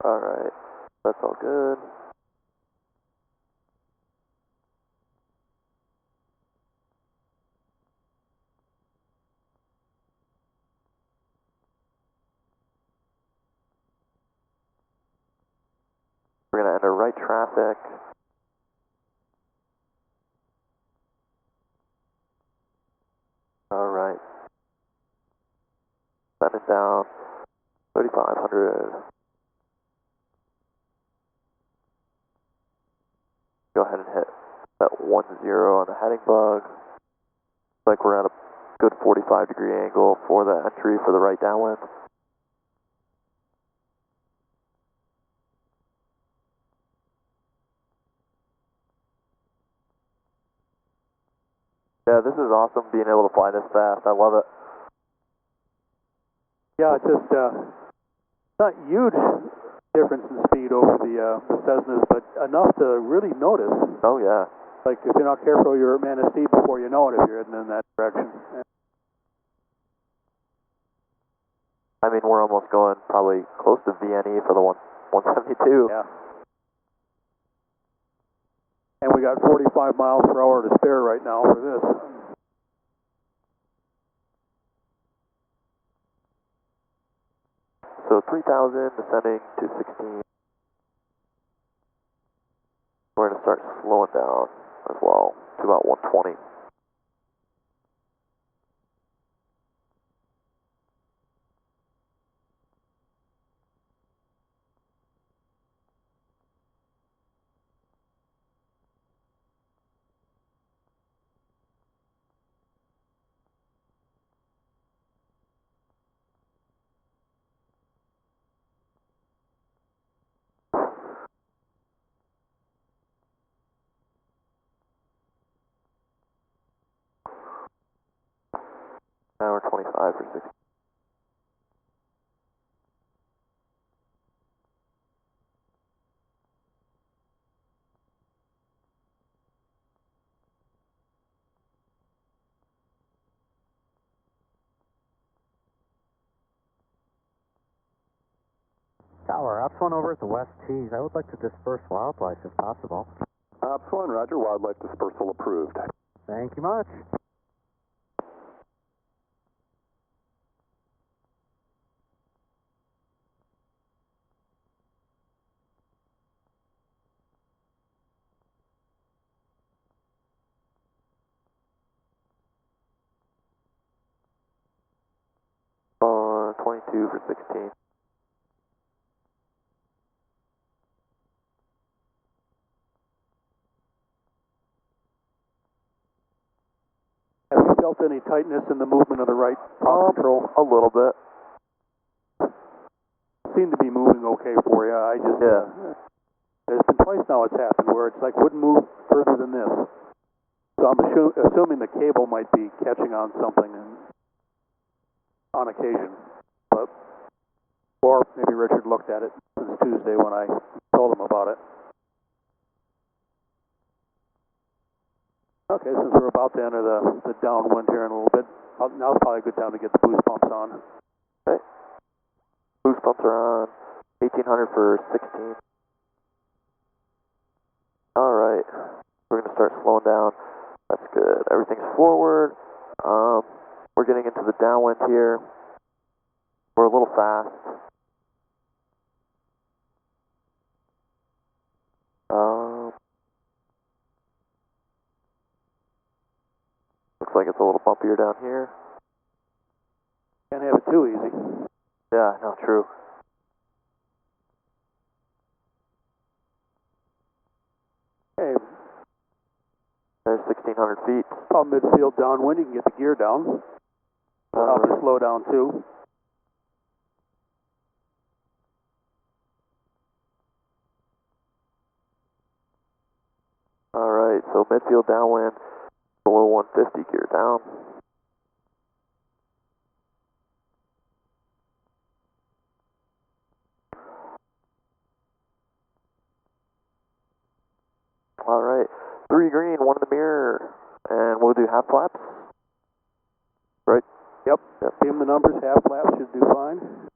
All right, that's all good. We're going to enter right traffic. All right. Send it down. 3,500. Go ahead and hit that 10 on the heading bug. Looks like we're at a good 45-degree angle for the entry for the right downwind. Yeah, this is awesome being able to fly this fast. I love it. Yeah, it's just not huge difference in speed over the Cessnas, but enough to really notice. Oh, yeah. Like, if you're not careful, you're at Manistee before you know it if you're heading in that direction. I mean, we're almost going probably close to VNE for the 172. Yeah. And we got 45 miles per hour to spare right now for this. So 3,000 descending to 16. We're going to start slowing down as well to about 120. Hour 25 for 60. Tower, Ops 1 over at the West Tees. I would like to disperse wildlife if possible. Ops 1, roger, wildlife dispersal approved. Thank you much. On 22 for 16. Have you felt any tightness in the movement of the right prop control? A little bit. Seemed to be moving okay for you. I just, there's been twice now it's happened where it's like wouldn't move further than this. So I'm assuming the cable might be catching on something on occasion. But, or maybe Richard looked at it since Tuesday when I told him about it. Okay, since we're about to enter the downwind here in a little bit, now's probably a good time to get the boost pumps on. Okay. Boost pumps are on. 1,800 for 16. All right. We're going to start slowing down. That's good. Everything's forward. We're getting into the downwind here. We're a little fast. Looks like it's a little bumpier down here. Can't have it too easy. Yeah, no, true. Hey. There's 1,600 feet. About midfield downwind, you can get the gear down. Help you slow down too. All right, so midfield downwind, below 150, gear down. All right, 3 green, 1 in the mirror, and we'll do half flaps. Right? Yep. Beam the numbers, half flaps should do fine.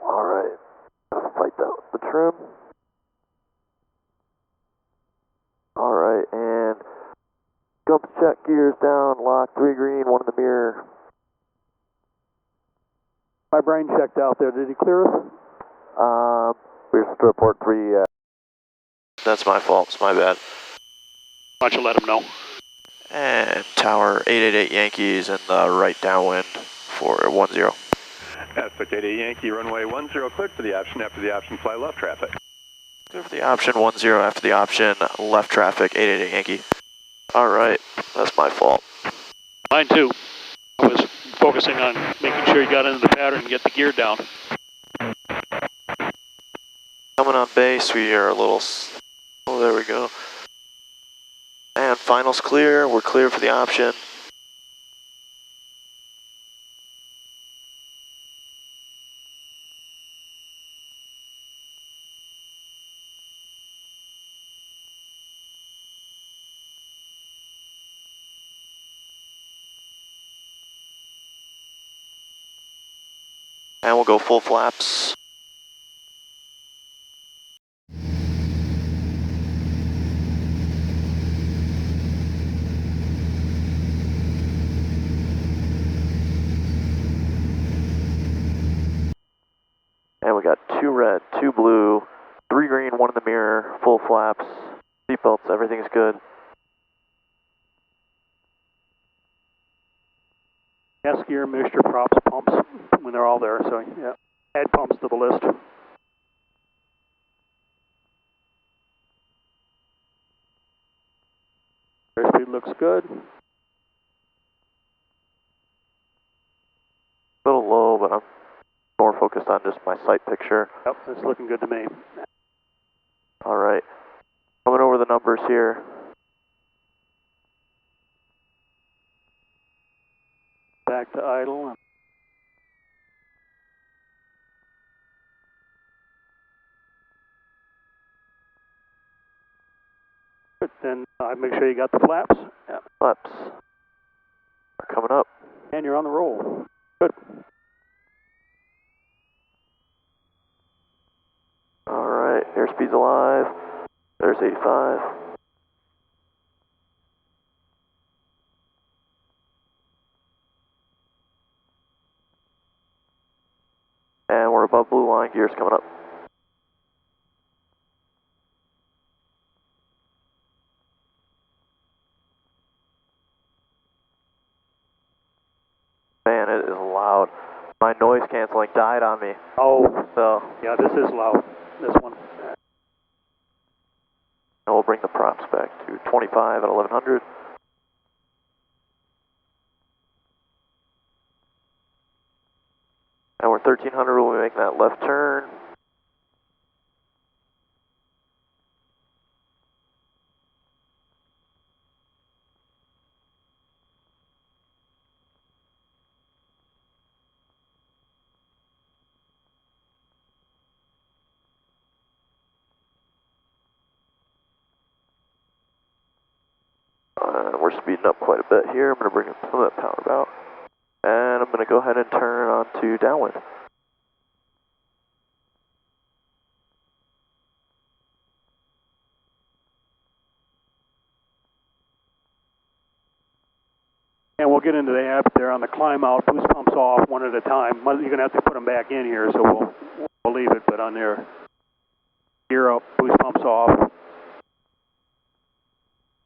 All right, let's fight the trim. All right, and gumps check, gears down, lock, 3 green, 1 in the mirror. My brain checked out there. Did he clear us? We're to report 3. That's my fault. It's my bad. Why don't you let them know? And tower 888 Yankees in the right downwind for 10. Aztec 88 Yankee, runway 10, cleared for the option. After the option, fly left traffic. Clear for the option 10 after the option, left traffic 888 Yankee. Alright, that's my fault. Mine too. I was focusing on making sure you got into the pattern and get the gear down. Coming on base, we are a little... Oh, there we go. And finals clear, we're clear for the option. And we'll go full flaps. And we got 2 red, 2 blue, 3 green, 1 in the mirror, full flaps, seatbelts, everything's good. Gas gear, mixture, props, pumps, when they're all there, so yeah. Add pumps to the list. Airspeed looks good. A little low, but I'm more focused on just my sight picture. Yep, it's looking good to me. Alright, coming over the numbers here. Back to idle. Good, then make sure you got the flaps. Yeah. Flaps are coming up. And you're on the roll. Good. Alright, airspeed's alive. There's 85. And we're above blue line, gears coming up. Man, it is loud. My noise canceling died on me. Oh, so yeah, this is loud, this one. And we'll bring the props back to 25 at 1100. And we're 1300, we'll be making that left turn. And we're speeding up quite a bit here. I'm going to bring some of that power out. And I'm going to go ahead and turn onto downwind. And we'll get into the app there on the climb out, boost pumps off one at a time. You're going to have to put them back in here, so we'll leave it, but on there, gear up, boost pumps off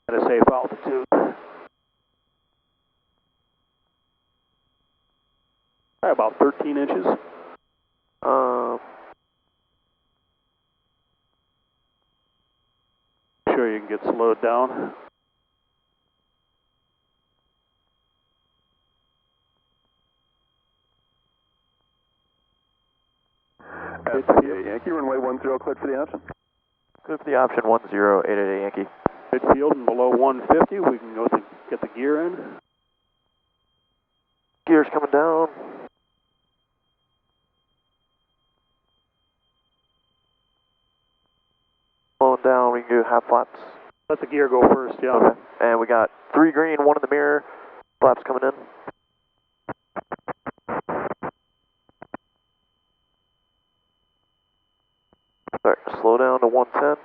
at a safe altitude. About 13 inches. Sure you can get slowed down. Yankee, runway 10, cleared for the option. Cleared for the option 10, 888 Yankee. Midfield and below 150, we can go to get the gear in. Gears coming down. Slowing down, we can do half flaps. Let the gear go first, yeah. Okay. And we got 3 green, 1 in the mirror. Flaps coming in. Start to slow down to 110.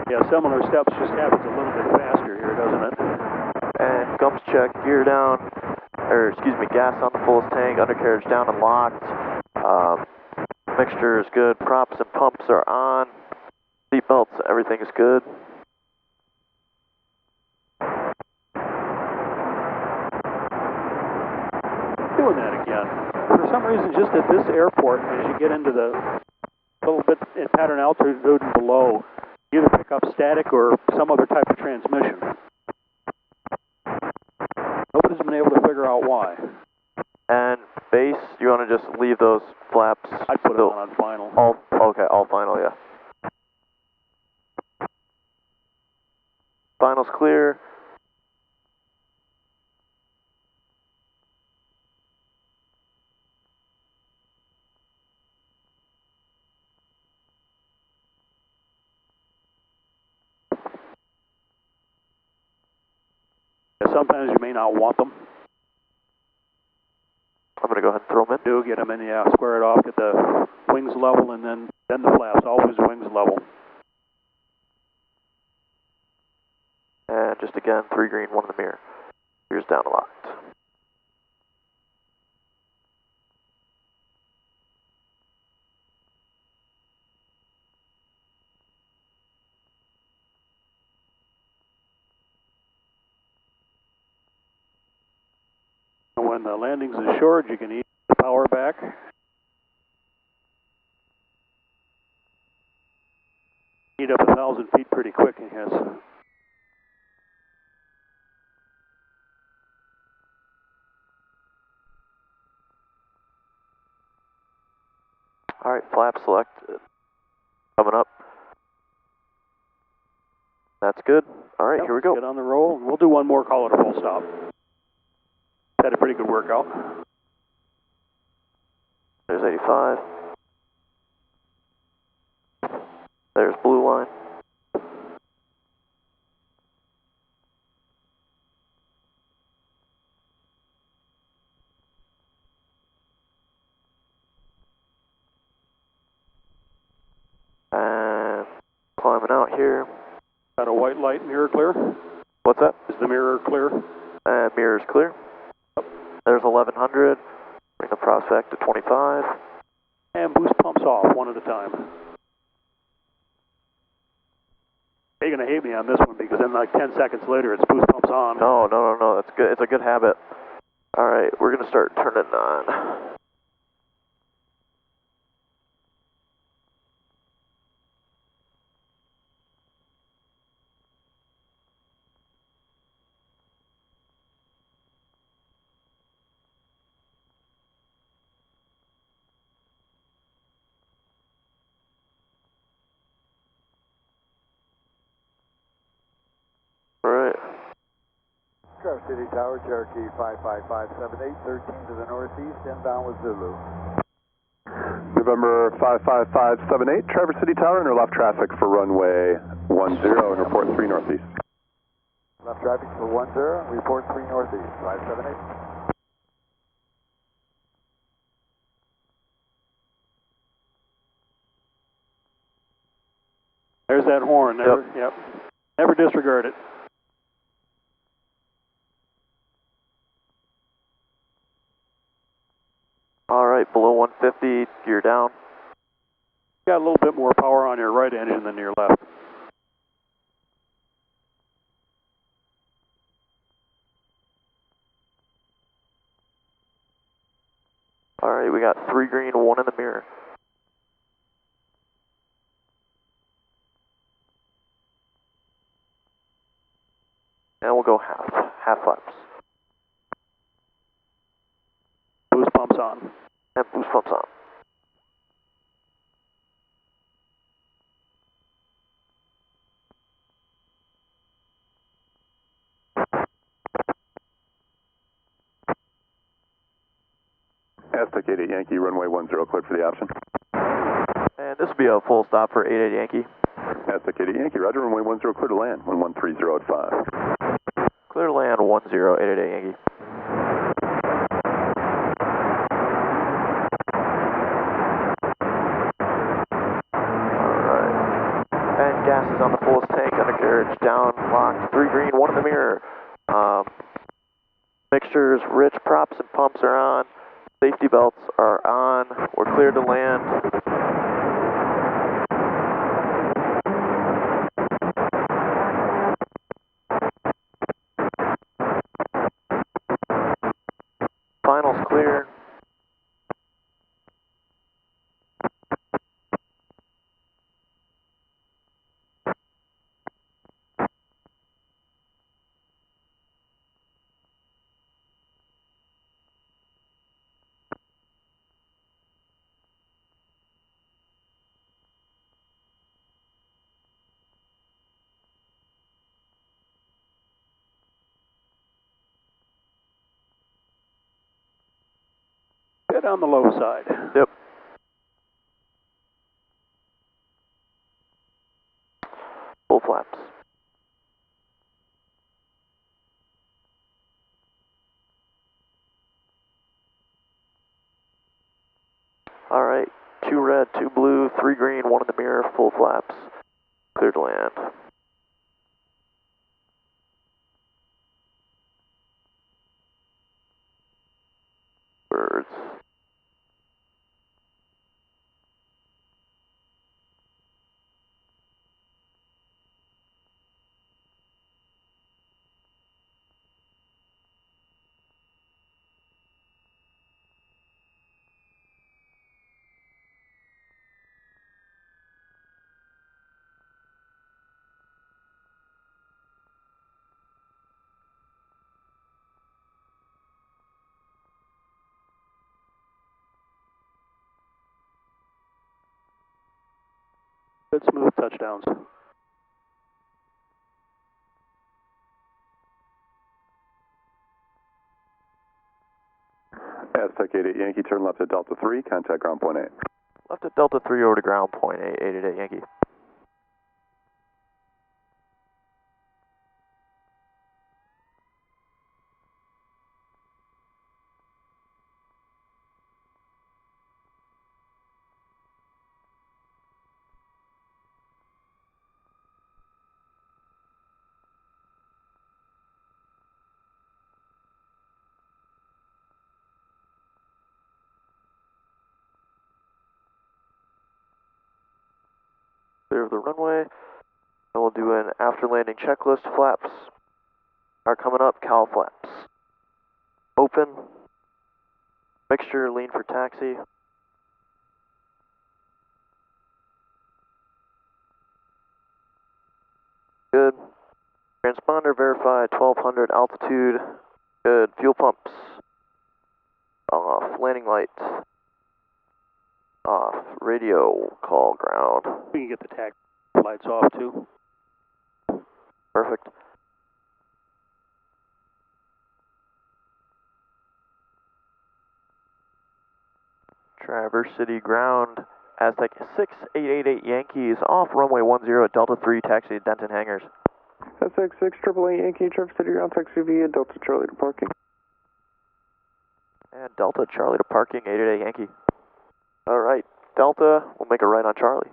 Yeah, similar steps, just happens a little bit faster here, doesn't it? gums check, gear down, or excuse me, gas on the fullest tank, undercarriage down and locked. Mixture is good, props and pumps are on, seat belts, everything is good. Doing that again. For some reason, just at this airport, as you get into the little bit in pattern altitude and below, you either pick up static or some other type of transmission. Nobody's been able to figure out why. And base, you want to just leave those flaps? I'd put it on final. All, okay, all final, yeah. Final's clear. Sometimes you may not want them. I'm going to go ahead and throw them in. Do get them in, yeah, square it off, get the wings level, and then the flaps, always wings level. And just again, 3 green, 1 in the mirror. Gears down and locked. When the landing's assured, you can ease the power back. Heat up 1,000 feet pretty quick, I guess. All right, flap selected. Coming up. That's good. All right, Yep, here we go. Get on the roll. We'll do one more, call it a full stop. Had a pretty good workout. There's 85. There's blue line. And climbing out here. Got a white light, mirror clear. What's that? Is the mirror clear? And mirror's clear. There's 1100. Bring the prospect to 25. And boost pumps off, one at a time. You're going to hate me on this one because then like 10 seconds later it's boost pumps on. No, that's good. It's a good habit. All right, we're going to start turning on. Traverse City Tower, Cherokee 55578, 13 to the northeast, inbound with Zulu. November 55578, Traverse City Tower, and left traffic for runway 10 and report 3 northeast. Left traffic for 10, report 3 northeast, 578. There's that horn, never disregard it. All right, below 150, gear down. Got a little bit more power on your right engine than your left. All right, we got 3 green, 1 in the mirror. And we'll go half flaps. Boost pumps on. And boost pumps on. Aztec 88 Yankee, runway 10, cleared for the option. And this will be a full stop for 88 Yankee. Aztec 88 Yankee, roger, runway 10, clear to land, 1130 at 5. Clear to land, 1088 Yankee. Alright. And gas is on the fullest tank, undercarriage down, locked, 3 green, 1 in the mirror. Mixtures, rich props and pumps are on. Safety belts are on. We're clear to land. Finals clear. Bit on the low side. Yep. Full flaps. All right, 2 red, 2 blue, 3 green, 1 in the mirror, full flaps. Clear to land. Birds. Good smooth touchdowns. Aztec 88 Yankee, turn left at Delta 3, contact ground point 8. Left at Delta 3 over to ground point 8, 888 Yankee. Clear of the runway. And we'll do an after landing checklist. Flaps are coming up. Cowl flaps. Open. Mixture, lean for taxi. Good. Transponder verified, 1200 altitude. Good. Fuel pumps. Off. Landing lights. Off. Radio call ground. We can get the tag lights off too. Perfect. Traverse City ground. Aztec 6888 Yankees off runway 10 at Delta 3 taxi at Denton Hangars. Aztec 6888 Yankee, Traverse City ground taxi via Delta Charlie to parking. And Delta Charlie to parking, 888 Yankee. Alright, Delta, we'll make a right on Charlie.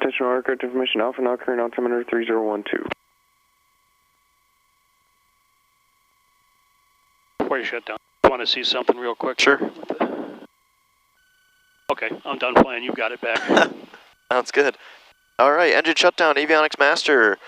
Attention aircraft information Alpha now current altimeter 3012. Before you shut down, I want to see something real quick. Sure. Okay, I'm done playing. You got it back. Sounds good. Alright, engine shutdown, avionics master.